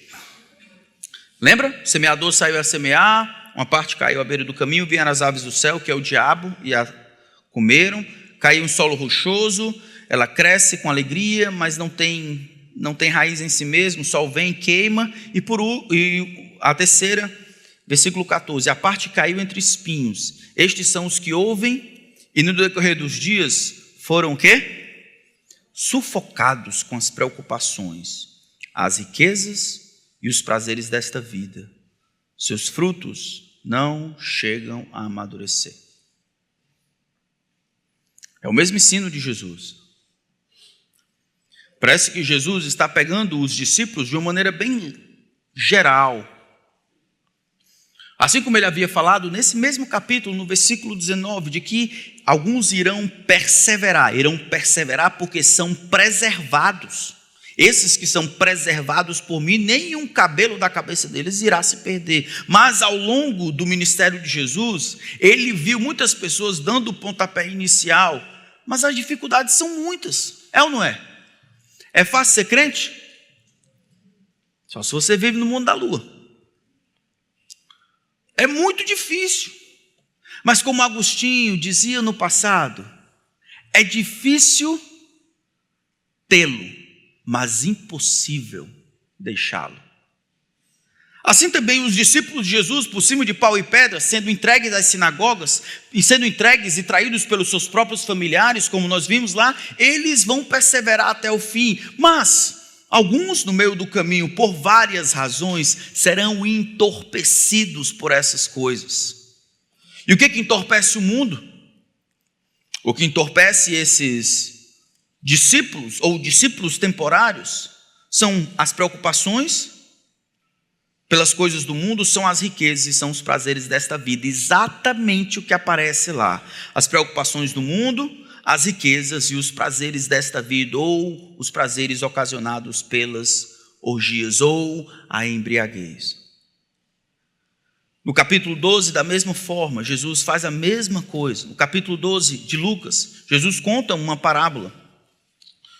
Lembra? O semeador saiu a semear, uma parte caiu à beira do caminho, vieram as aves do céu, que é o diabo, e a comeram. Caiu em solo rochoso, ela cresce com alegria, mas não tem raiz em si mesmo, o sol vem, queima. E a terceira, versículo 14, a parte caiu entre espinhos. Estes são os que ouvem e no decorrer dos dias foram o quê? Sufocados com as preocupações, as riquezas e os prazeres desta vida. Seus frutos não chegam a amadurecer. É o mesmo ensino de Jesus. Parece que Jesus está pegando os discípulos de uma maneira bem geral. Assim como ele havia falado nesse mesmo capítulo, no versículo 19, de que alguns irão perseverar porque são preservados. Esses que são preservados por mim, nenhum cabelo da cabeça deles irá se perder. Mas ao longo do ministério de Jesus, ele viu muitas pessoas dando o pontapé inicial, mas as dificuldades são muitas, é ou não é? É fácil ser crente? Só se você vive no mundo da lua. É muito difícil. Mas como Agostinho dizia no passado, é difícil tê-lo, mas impossível deixá-lo. Assim também os discípulos de Jesus, por cima de pau e pedra, sendo entregues às sinagogas, e sendo entregues e traídos pelos seus próprios familiares, como nós vimos lá, eles vão perseverar até o fim. Mas alguns no meio do caminho, por várias razões, serão entorpecidos por essas coisas. E o que entorpece o mundo? O que entorpece esses discípulos, ou discípulos temporários, são as preocupações pelas coisas do mundo, são as riquezas e são os prazeres desta vida. Exatamente o que aparece lá. As preocupações do mundo, as riquezas e os prazeres desta vida, ou os prazeres ocasionados pelas orgias, ou a embriaguez. No capítulo 12, da mesma forma, Jesus faz a mesma coisa. No capítulo 12 de Lucas, Jesus conta uma parábola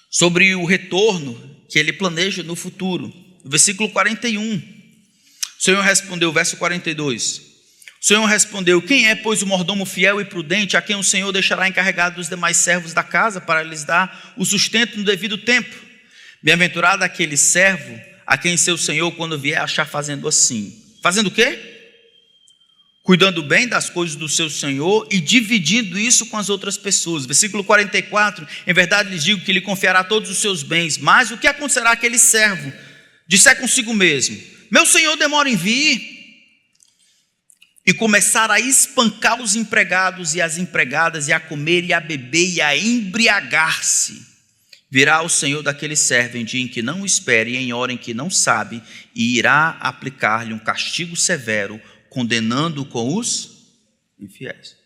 sobre o retorno que ele planeja no futuro. No versículo 41, o Senhor respondeu, verso 42, o Senhor respondeu: quem é, pois, o mordomo fiel e prudente, a quem o Senhor deixará encarregado dos demais servos da casa, para lhes dar o sustento no devido tempo? Bem-aventurado aquele servo, a quem seu Senhor, quando vier, achar fazendo assim. Fazendo o quê? Cuidando bem das coisas do seu Senhor e dividindo isso com as outras pessoas. Versículo 44, em verdade lhes digo que lhe confiará todos os seus bens. Mas o que acontecerá àquele servo? Disser consigo mesmo: meu senhor demora em vir, e começar a espancar os empregados e as empregadas, e a comer e a beber e a embriagar-se. Virá o Senhor daquele servo em dia em que não espere e em hora em que não sabe, e irá aplicar-lhe um castigo severo, condenando-o com os infiéis.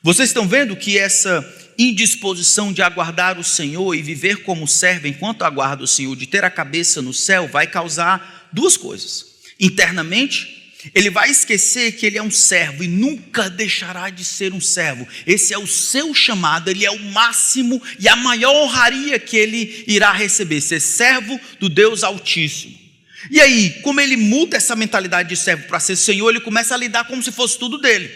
Vocês estão vendo que essa indisposição de aguardar o Senhor e viver como servo enquanto aguarda o Senhor, de ter a cabeça no céu, vai causar duas coisas. Internamente, ele vai esquecer que ele é um servo e nunca deixará de ser um servo. Esse é o seu chamado, ele é o máximo e a maior honraria que ele irá receber, ser servo do Deus Altíssimo. E aí, como ele muda essa mentalidade de servo para ser Senhor, ele começa a lidar como se fosse tudo dele.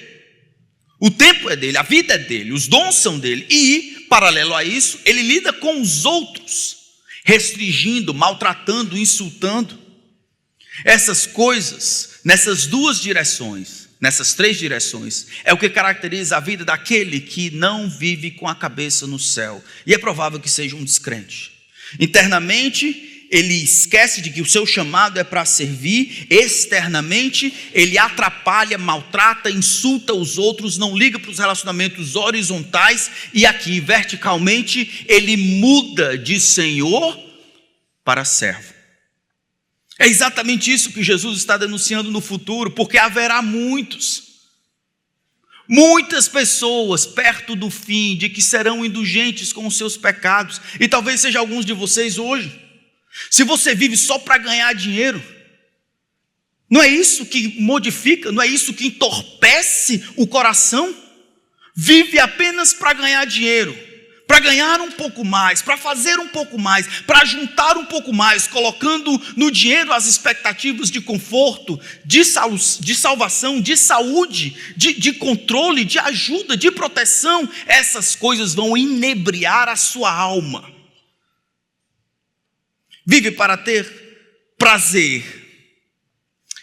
O tempo é dele, a vida é dele, os dons são dele. E, paralelo a isso, ele lida com os outros, restringindo, maltratando, insultando. Essas coisas, nessas duas direções, nessas três direções, é o que caracteriza a vida daquele que não vive com a cabeça no céu. E é provável que seja um descrente. Internamente, ele esquece de que o seu chamado é para servir. Externamente, ele atrapalha, maltrata, insulta os outros, não liga para os relacionamentos horizontais. E aqui, verticalmente, ele muda de senhor para servo. É exatamente isso que Jesus está denunciando no futuro, porque haverá muitas pessoas perto do fim, de que serão indulgentes com os seus pecados, e talvez seja alguns de vocês hoje. Se você vive só para ganhar dinheiro, não é isso que modifica, não é isso que entorpece o coração? Vive apenas para ganhar dinheiro, para ganhar um pouco mais, para fazer um pouco mais, para juntar um pouco mais, colocando no dinheiro as expectativas de conforto, de salvação, de saúde, de controle, de ajuda, de proteção. Essas coisas vão inebriar a sua alma. Vive para ter prazer.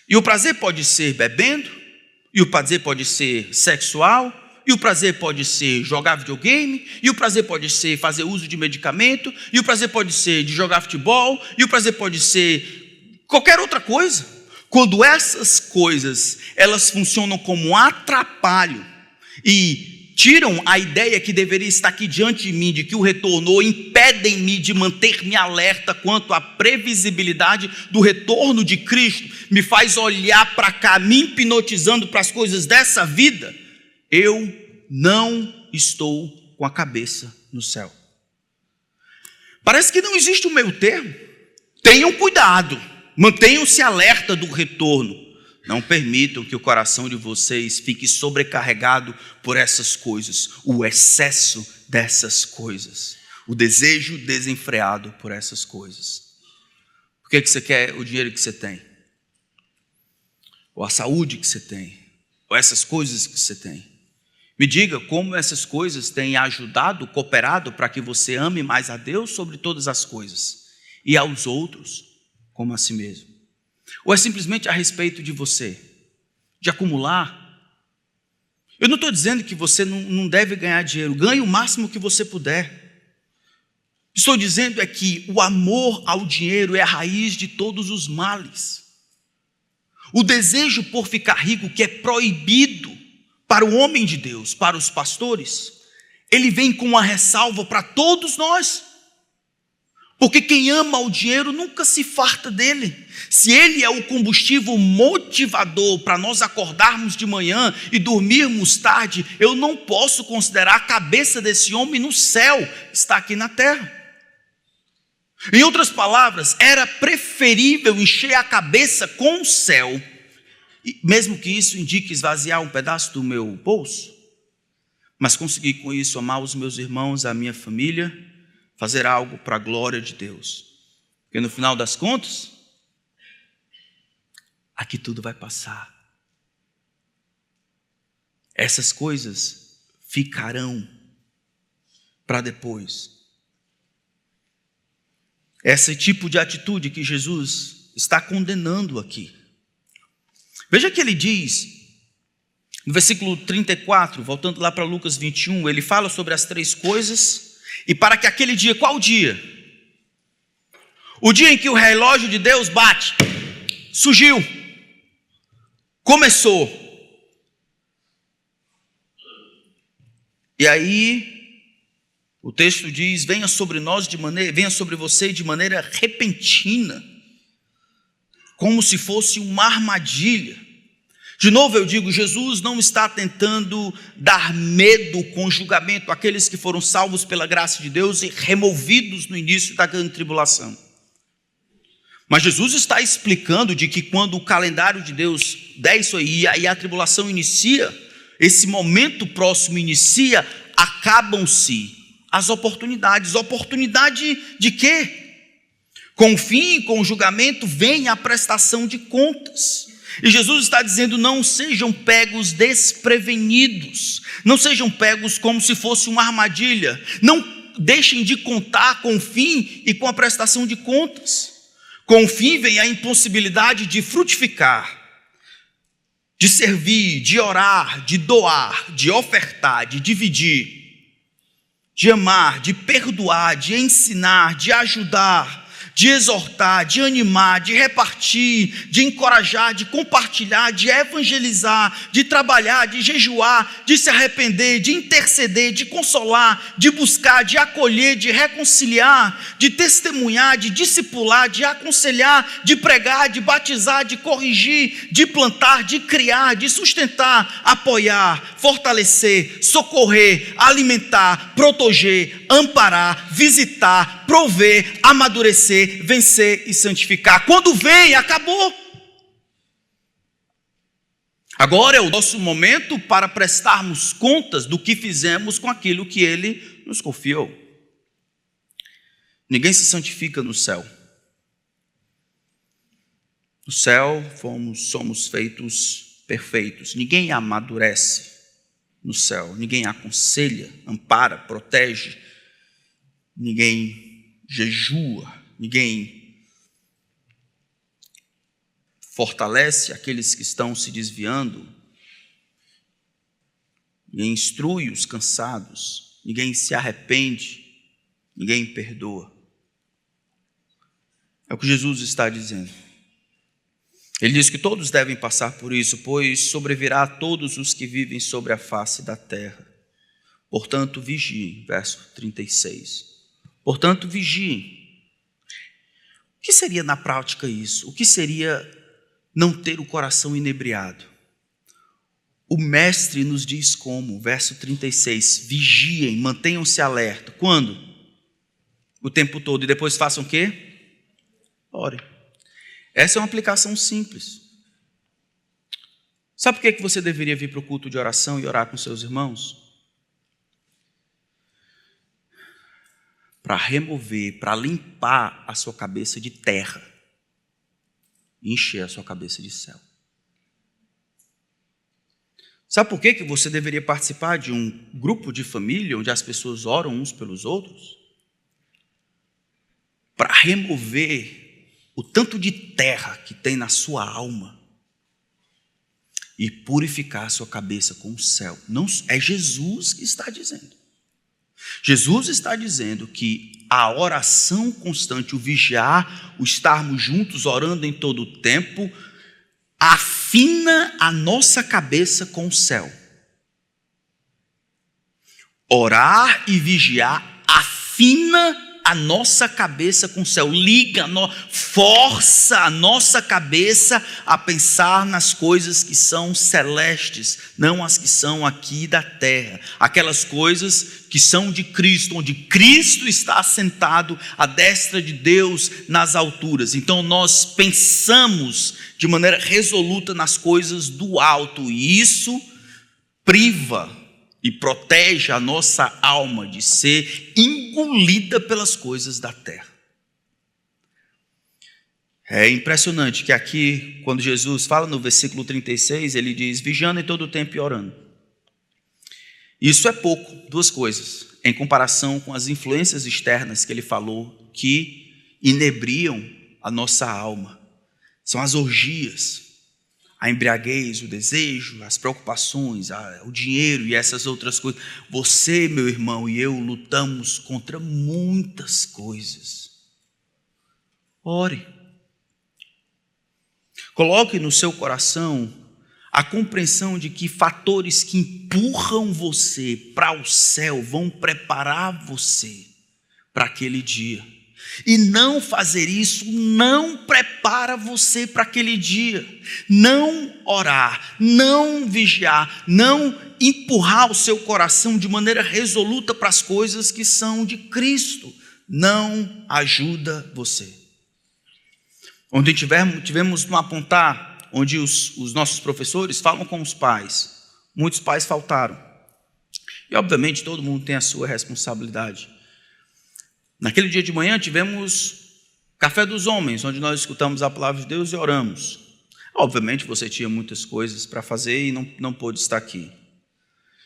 E o prazer pode ser bebendo, e o prazer pode ser sexual, e o prazer pode ser jogar videogame, e o prazer pode ser fazer uso de medicamento, e o prazer pode ser de jogar futebol, e o prazer pode ser qualquer outra coisa. Quando essas coisas, elas funcionam como um atrapalho e tiram a ideia que deveria estar aqui diante de mim, de que o retorno, ou impedem-me de manter-me alerta quanto à previsibilidade do retorno de Cristo, me faz olhar para cá, me hipnotizando para as coisas dessa vida, eu não estou com a cabeça no céu. Parece que não existe um meio termo. Tenham cuidado, mantenham-se alerta do retorno. Não permitam que o coração de vocês fique sobrecarregado por essas coisas, o excesso dessas coisas, o desejo desenfreado por essas coisas. Por que você quer o dinheiro que você tem? Ou a saúde que você tem? Ou essas coisas que você tem? Me diga como essas coisas têm ajudado, cooperado para que você ame mais a Deus sobre todas as coisas e aos outros como a si mesmo. Ou é simplesmente a respeito de você, de acumular? Eu não estou dizendo que você não deve ganhar dinheiro, ganhe o máximo que você puder. Estou dizendo é que o amor ao dinheiro é a raiz de todos os males. O desejo por ficar rico, que é proibido para o homem de Deus, para os pastores, ele vem com uma ressalva para todos nós. Porque quem ama o dinheiro nunca se farta dele. Se ele é o combustível motivador para nós acordarmos de manhã e dormirmos tarde, eu não posso considerar a cabeça desse homem no céu, está aqui na terra. Em outras palavras, era preferível encher a cabeça com o céu, mesmo que isso indique esvaziar um pedaço do meu bolso, mas conseguir com isso amar os meus irmãos, a minha família, fazer algo para a glória de Deus. Porque no final das contas, aqui tudo vai passar. Essas coisas ficarão para depois. Esse tipo de atitude que Jesus está condenando aqui. Veja que ele diz, no versículo 34, voltando lá para Lucas 21, ele fala sobre as três coisas, e para que aquele dia, qual dia? O dia em que o relógio de Deus bate, surgiu, começou. E aí, o texto diz, venha sobre você de maneira repentina, como se fosse uma armadilha. De novo eu digo, Jesus não está tentando dar medo com julgamento àqueles que foram salvos pela graça de Deus e removidos no início da grande tribulação. Mas Jesus está explicando de que quando o calendário de Deus der isso aí, e a tribulação inicia, esse momento próximo inicia, acabam-se as oportunidades. Oportunidade de quê? Com o fim, com o julgamento, vem a prestação de contas. E Jesus está dizendo, não sejam pegos desprevenidos, não sejam pegos como se fosse uma armadilha, não deixem de contar com o fim e com a prestação de contas. Com o fim vem a impossibilidade de frutificar, de servir, de orar, de doar, de ofertar, de dividir, de amar, de perdoar, de ensinar, de ajudar, de exortar, de animar, de repartir, de encorajar, de compartilhar, de evangelizar, de trabalhar, de jejuar, de se arrepender, de interceder, de consolar, de buscar, de acolher, de reconciliar, de testemunhar, de discipular, de aconselhar, de pregar, de batizar, de corrigir, de plantar, de criar, de sustentar, apoiar, fortalecer, socorrer, alimentar, proteger, amparar, visitar, prover, amadurecer, vencer e santificar. Quando vem, acabou. Agora é o nosso momento para prestarmos contas do que fizemos com aquilo que Ele nos confiou. Ninguém se santifica no céu. No céu somos feitos perfeitos. Ninguém amadurece no céu. Ninguém aconselha, ampara, protege. Ninguém jejua. Ninguém fortalece aqueles que estão se desviando. ninguém instrui os cansados, ninguém se arrepende, ninguém perdoa. É o que Jesus está dizendo. Ele diz que todos devem passar por isso, pois sobrevirá a todos os que vivem sobre a face da terra. Portanto, vigiem, verso 36. Portanto, vigiem. O que seria na prática isso? O que seria não ter o coração inebriado? O mestre nos diz como, verso 36, vigiem, mantenham-se alerta. Quando? O tempo todo. E depois façam o quê? Orem. Essa é uma aplicação simples. Sabe por que você deveria vir para o culto de oração e orar com seus irmãos? Para remover, para limpar a sua cabeça de terra e encher a sua cabeça de céu. Sabe por que você deveria participar de um grupo de família onde as pessoas oram uns pelos outros? Para remover o tanto de terra que tem na sua alma e purificar a sua cabeça com o céu. Não, é Jesus que está dizendo. Jesus está dizendo que a oração constante, o vigiar, o estarmos juntos orando em todo o tempo, afina a nossa cabeça com o céu. Orar e vigiar afina a nossa cabeça com o céu, força a nossa cabeça a pensar nas coisas que são celestes, não as que são aqui da terra, aquelas coisas que são de Cristo, onde Cristo está assentado à destra de Deus nas alturas. Então nós pensamos de maneira resoluta nas coisas do alto, e isso priva e protege a nossa alma de ser engolida pelas coisas da terra. É impressionante que aqui, quando Jesus fala no versículo 36, ele diz, vigiando em todo o tempo e orando. Isso é pouco, duas coisas, em comparação com as influências externas que ele falou, que inebriam a nossa alma. São as orgias, a embriaguez, o desejo, as preocupações, o dinheiro e essas outras coisas. Você, meu irmão, e eu lutamos contra muitas coisas. Ore. Coloque no seu coração a compreensão de que fatores que empurram você para o céu vão preparar você para aquele dia. E não fazer isso não prepara você para aquele dia. Não orar, não vigiar, não empurrar o seu coração de maneira resoluta para as coisas que são de Cristo, não ajuda você. Onde tivemos no apontar, onde os nossos professores falam com os pais, muitos pais faltaram. E obviamente todo mundo tem a sua responsabilidade. Naquele dia de manhã tivemos Café dos Homens, onde nós escutamos a palavra de Deus e oramos. Obviamente você tinha muitas coisas para fazer e não pôde estar aqui.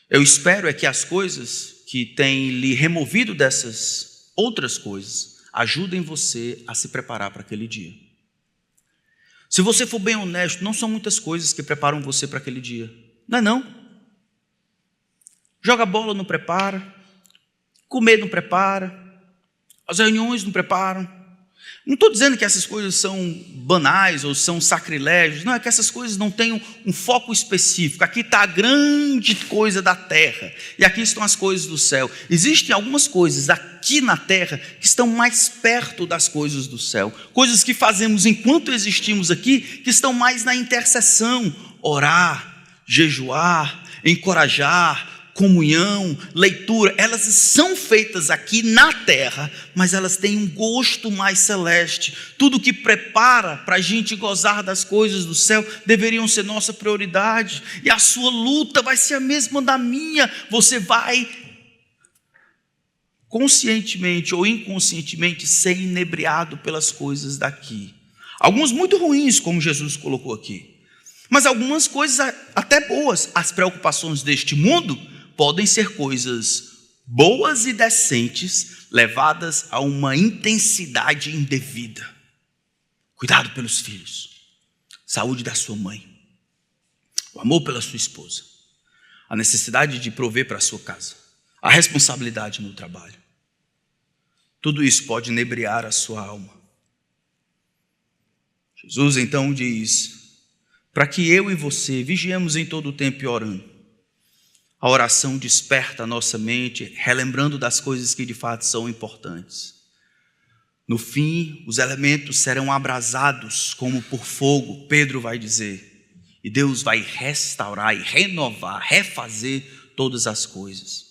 Eu espero é que as coisas que têm lhe removido dessas outras coisas ajudem você a se preparar para aquele dia. Se você for bem honesto, não são muitas coisas que preparam você para aquele dia. Não é não. Joga bola não prepara, comer não prepara, as reuniões não preparam. Não estou dizendo que essas coisas são banais ou são sacrilégios. Não, é que essas coisas não têm um foco específico. Aqui está a grande coisa da terra e aqui estão as coisas do céu. Existem algumas coisas aqui na terra que estão mais perto das coisas do céu. Coisas que fazemos enquanto existimos aqui, que estão mais na intercessão. Orar, jejuar, encorajar, comunhão, leitura, elas são feitas aqui na terra, mas elas têm um gosto mais celeste. Tudo que prepara para a gente gozar das coisas do céu deveriam ser nossa prioridade, e a sua luta vai ser a mesma da minha. Você vai conscientemente ou inconscientemente ser inebriado pelas coisas daqui, algumas muito ruins, como Jesus colocou aqui, mas algumas coisas até boas. As preocupações deste mundo podem ser coisas boas e decentes, levadas a uma intensidade indevida. Cuidado pelos filhos, saúde da sua mãe, o amor pela sua esposa. a necessidade de prover para a sua casa, a responsabilidade no trabalho. Tudo isso pode inebriar a sua alma. Jesus então diz, para que eu e você vigiemos em todo o tempo e orando. A oração desperta a nossa mente, relembrando das coisas que de fato são importantes. No fim, os elementos serão abrasados como por fogo, Pedro vai dizer. E Deus vai restaurar e renovar, refazer todas as coisas.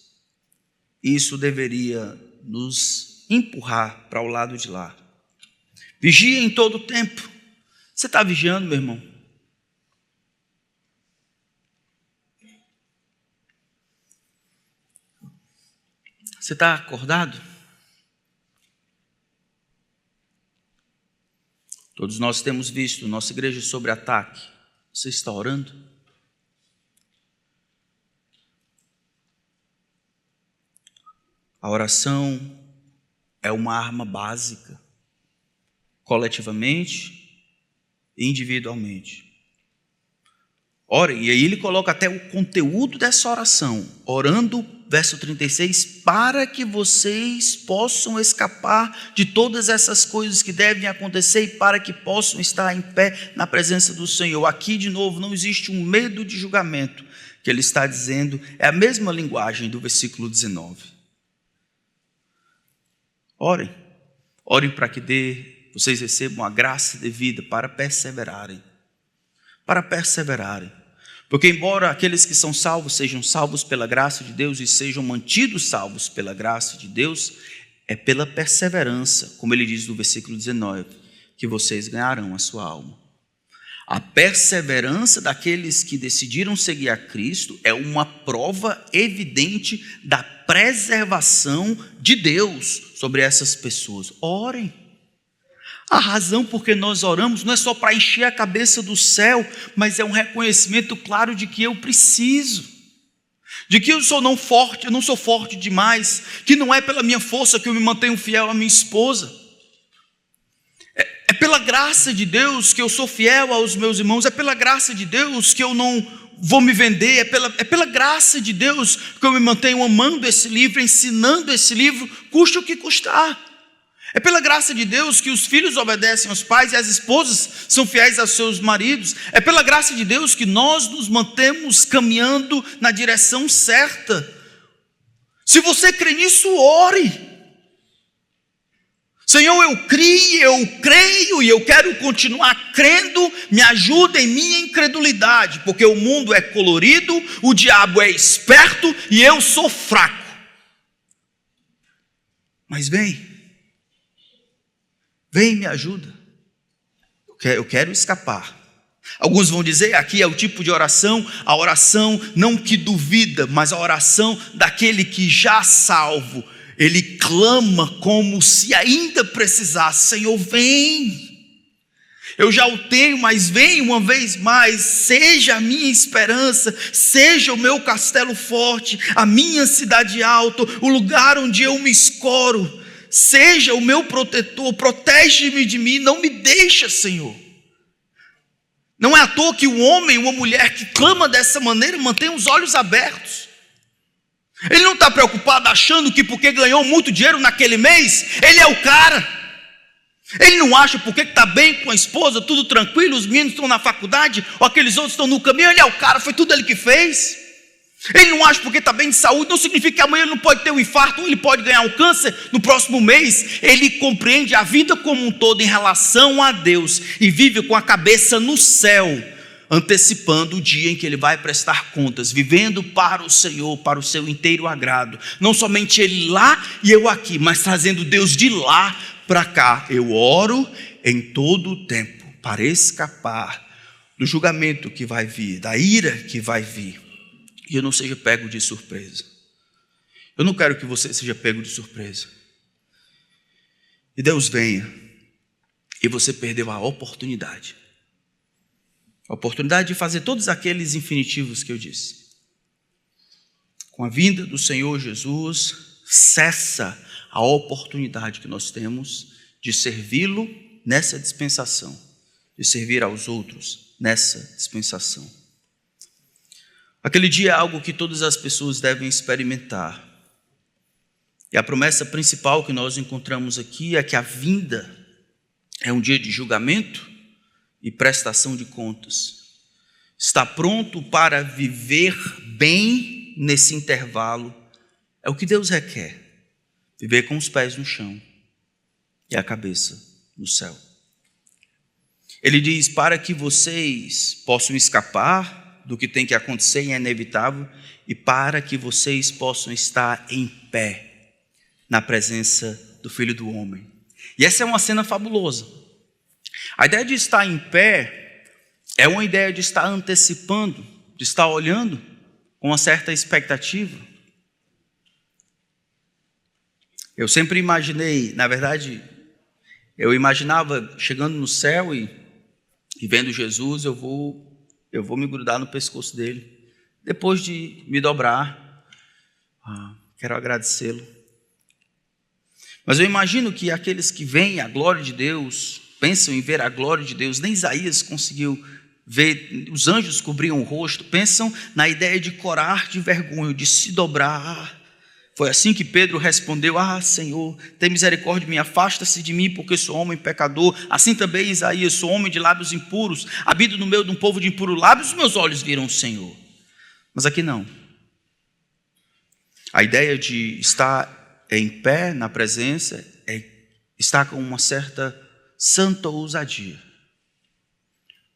Isso deveria nos empurrar para o lado de lá. Vigia em todo o tempo. Você está vigiando, meu irmão? Você está acordado? Todos nós temos visto nossa igreja sob ataque. Você está orando? A oração é uma arma básica, coletivamente e individualmente. Orem, e aí ele coloca até o conteúdo dessa oração, orando, verso 36, para que vocês possam escapar de todas essas coisas que devem acontecer e para que possam estar em pé na presença do Senhor. Aqui, de novo, não existe um medo de julgamento, que ele está dizendo, é a mesma linguagem do versículo 19. Orem para que vocês recebam a graça devida para perseverarem. Porque embora aqueles que são salvos sejam salvos pela graça de Deus e sejam mantidos salvos pela graça de Deus, é pela perseverança, como ele diz no versículo 19, que vocês ganharão a sua alma. A perseverança daqueles que decidiram seguir a Cristo é uma prova evidente da preservação de Deus sobre essas pessoas. Orem. A razão por que nós oramos não é só para encher a cabeça do céu, mas é um reconhecimento claro de que eu preciso, de que eu não sou forte demais, que não é pela minha força que eu me mantenho fiel à minha esposa. É pela graça de Deus que eu sou fiel aos meus irmãos, é pela graça de Deus que eu não vou me vender, é pela graça de Deus que eu me mantenho amando esse livro, ensinando esse livro, custe o que custar. É pela graça de Deus que os filhos obedecem aos pais e as esposas são fiéis aos seus maridos. É pela graça de Deus que nós nos mantemos caminhando na direção certa. Se você crê nisso, ore. Senhor, eu creio e eu quero continuar crendo, me ajuda em minha incredulidade, porque o mundo é colorido, o diabo é esperto e eu sou fraco. Mas vem, me ajuda, eu quero escapar. Alguns vão dizer, aqui é o tipo de oração, a oração não que duvida, mas a oração daquele que já salvo. Ele clama como se ainda precisasse, Senhor, vem, eu já o tenho, mas vem uma vez mais, seja a minha esperança, seja o meu castelo forte, a minha cidade alta, o lugar onde eu me escoro, seja o meu protetor, protege-me de mim, não me deixa, Senhor. Não é à toa que um homem, uma mulher que clama dessa maneira, mantém os olhos abertos. Ele não está preocupado achando que porque ganhou muito dinheiro naquele mês, ele é o cara. Ele não acha porque está bem com a esposa, tudo tranquilo, os meninos estão na faculdade, ou aqueles outros estão no caminho, ele é o cara, foi tudo ele que fez. Ele não acha porque está bem de saúde, não significa que amanhã ele não pode ter um infarto, ou ele pode ganhar um câncer no próximo mês. Ele compreende a vida como um todo em relação a Deus, e vive com a cabeça no céu, antecipando o dia em que ele vai prestar contas, vivendo para o Senhor, para o seu inteiro agrado. Não somente ele lá e eu aqui, mas trazendo Deus de lá para cá. Eu oro em todo o tempo para escapar do julgamento que vai vir, da ira que vai vir, e eu não seja pego de surpresa. Eu não quero que você seja pego de surpresa. E Deus venha e você perdeu a oportunidade de fazer todos aqueles infinitivos que eu disse. Com a vinda do Senhor Jesus, cessa a oportunidade que nós temos de servi-lo nessa dispensação, de servir aos outros nessa dispensação. Aquele dia é algo que todas as pessoas devem experimentar. E a promessa principal que nós encontramos aqui é que a vinda é um dia de julgamento e prestação de contas. Está pronto para viver bem nesse intervalo. É o que Deus requer. Viver com os pés no chão e a cabeça no céu. Ele diz, para que vocês possam escapar do que tem que acontecer e é inevitável, e para que vocês possam estar em pé na presença do Filho do Homem. E essa é uma cena fabulosa. A ideia de estar em pé é uma ideia de estar antecipando, de estar olhando com uma certa expectativa. Eu sempre imaginei, na verdade, eu imaginava chegando no céu e vendo Jesus, eu vou me grudar no pescoço dele. Depois de me dobrar, quero agradecê-lo. Mas eu imagino que aqueles que veem a glória de Deus, pensam em ver a glória de Deus, nem Isaías conseguiu ver, os anjos cobriam o rosto, pensam na ideia de corar de vergonha, de se dobrar. Foi assim que Pedro respondeu, Senhor, tem misericórdia de mim, afasta-se de mim, porque sou homem pecador. Assim também Isaías, sou homem de lábios impuros, habito no meio de um povo de impuros lábios, meus olhos viram o Senhor. Mas aqui não. A ideia de estar em pé na presença é estar com uma certa santa ousadia.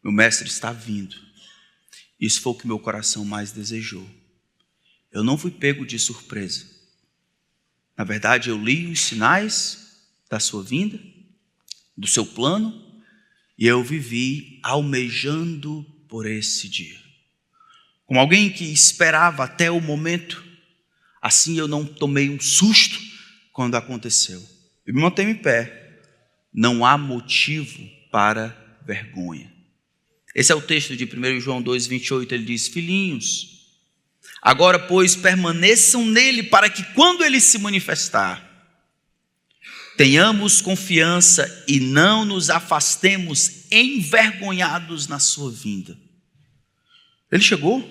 Meu mestre está vindo. Isso foi o que meu coração mais desejou. Eu não fui pego de surpresa. Na verdade, eu li os sinais da sua vinda, do seu plano, e eu vivi almejando por esse dia. Como alguém que esperava até o momento, assim eu não tomei um susto quando aconteceu. Eu me mantenho em pé. Não há motivo para vergonha. Esse é o texto de 1 João 2,28, ele diz, filhinhos, agora, pois, permaneçam nele, para que quando ele se manifestar, tenhamos confiança e não nos afastemos envergonhados na sua vinda. Ele chegou,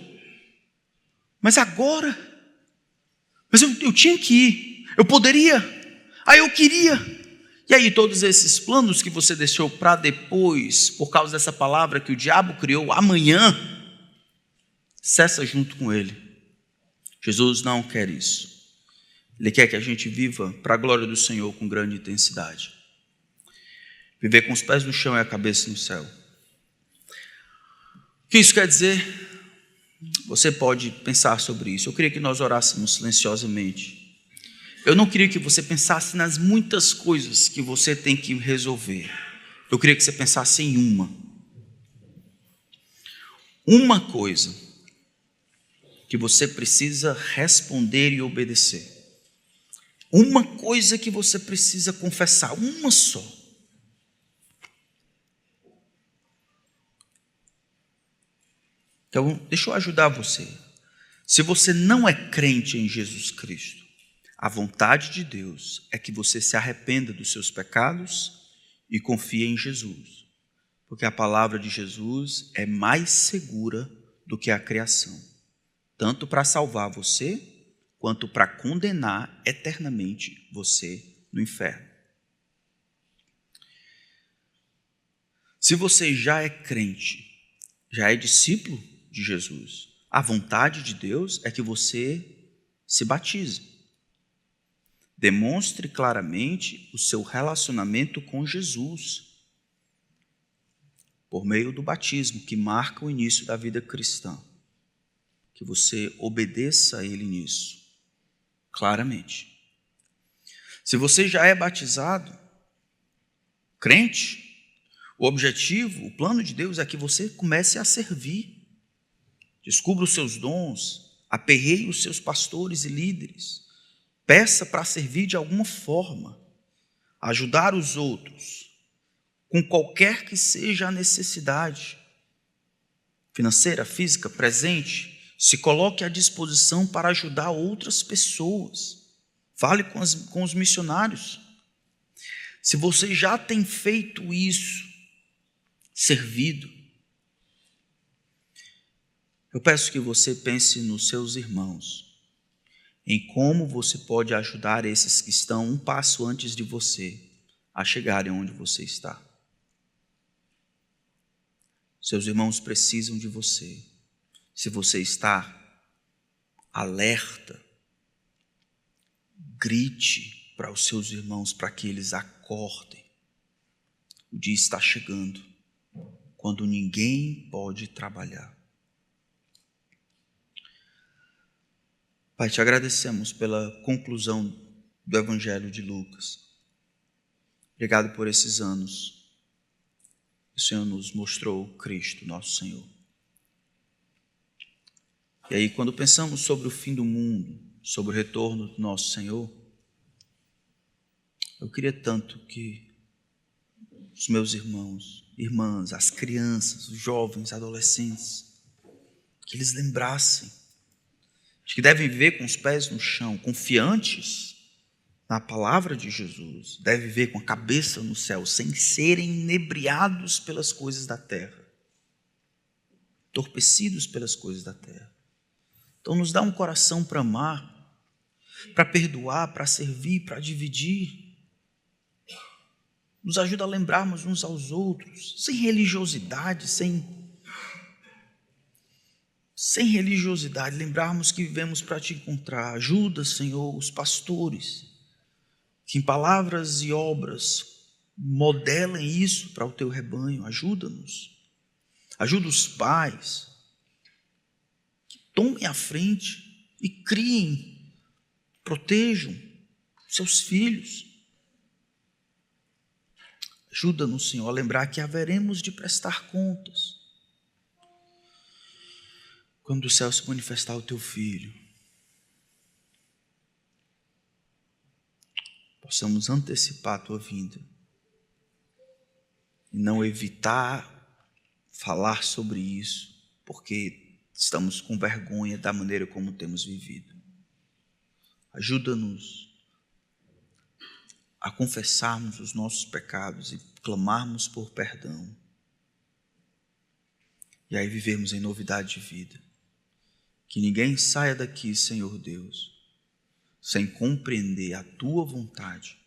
mas agora, mas eu tinha que ir, eu poderia, eu queria. E aí todos esses planos que você deixou para depois, por causa dessa palavra que o diabo criou, amanhã, cessa junto com ele. Jesus não quer isso. Ele quer que a gente viva para a glória do Senhor com grande intensidade. Viver com os pés no chão e a cabeça no céu. O que isso quer dizer? Você pode pensar sobre isso. Eu queria que nós orássemos silenciosamente. Eu não queria que você pensasse nas muitas coisas que você tem que resolver. Eu queria que você pensasse em uma. Uma coisa que você precisa responder e obedecer. Uma coisa que você precisa confessar, uma só. Então, deixa eu ajudar você. Se você não é crente em Jesus Cristo, a vontade de Deus é que você se arrependa dos seus pecados e confie em Jesus. Porque a palavra de Jesus é mais segura do que a criação. Tanto para salvar você, quanto para condenar eternamente você no inferno. Se você já é crente, já é discípulo de Jesus, a vontade de Deus é que você se batize. Demonstre claramente o seu relacionamento com Jesus, por meio do batismo, que marca o início da vida cristã. Que você obedeça a Ele nisso, claramente. Se você já é batizado, crente, o objetivo, o plano de Deus é que você comece a servir. Descubra os seus dons, aperreie os seus pastores e líderes. Peça para servir de alguma forma, ajudar os outros, com qualquer que seja a necessidade, financeira, física, presente. Se coloque à disposição para ajudar outras pessoas. Fale com os missionários. Se você já tem feito isso, servido, Eu peço que você pense nos seus irmãos, em como você pode ajudar esses que estão um passo antes de você a chegarem onde você está. Seus irmãos precisam de você. Se você está alerta, grite para os seus irmãos para que eles acordem. O dia está chegando, quando ninguém pode trabalhar. Pai, te agradecemos pela conclusão do Evangelho de Lucas. Obrigado por esses anos que o Senhor nos mostrou Cristo, nosso Senhor. E aí, quando pensamos sobre o fim do mundo, sobre o retorno do nosso Senhor, eu queria tanto que os meus irmãos, irmãs, as crianças, os jovens, adolescentes, que eles lembrassem de que devem viver com os pés no chão, confiantes na palavra de Jesus, devem viver com a cabeça no céu, sem serem inebriados pelas coisas da terra, entorpecidos pelas coisas da terra. Então nos dá um coração para amar, para perdoar, para servir, para dividir. Nos ajuda a lembrarmos uns aos outros, sem religiosidade, sem religiosidade, lembrarmos que vivemos para te encontrar. Ajuda, Senhor, os pastores, que em palavras e obras modelem isso para o teu rebanho. Ajuda-nos. Ajuda os pais, que tomem a frente e criem, protejam seus filhos. Ajuda-nos, Senhor, a lembrar que haveremos de prestar contas quando o céu se manifestar o teu Filho. Possamos antecipar a tua vinda e não evitar falar sobre isso, porque estamos com vergonha da maneira como temos vivido. Ajuda-nos a confessarmos os nossos pecados e clamarmos por perdão. E aí vivemos em novidade de vida. Que ninguém saia daqui, Senhor Deus, sem compreender a tua vontade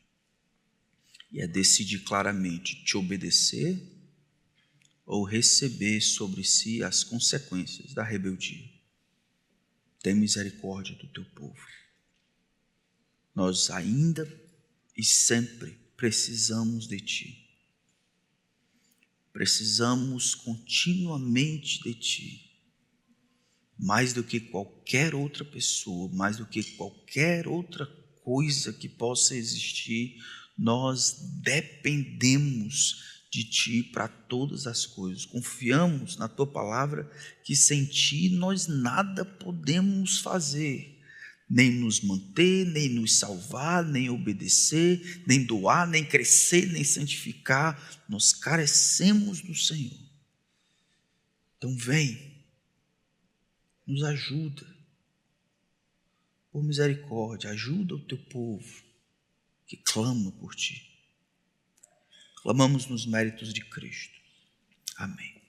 e a decidir claramente te obedecer ou receber sobre si as consequências da rebeldia. Tem misericórdia do teu povo. Nós ainda e sempre precisamos de ti. Precisamos continuamente de ti. Mais do que qualquer outra pessoa, mais do que qualquer outra coisa que possa existir, nós dependemos de ti para todas as coisas. Confiamos na tua palavra que sem ti nós nada podemos fazer. Nem nos manter, nem nos salvar, nem obedecer, nem doar, nem crescer, nem santificar. Nós carecemos do Senhor. Então vem, nos ajuda. Por misericórdia, ajuda o teu povo que clama por ti. Clamamos nos méritos de Cristo. Amém.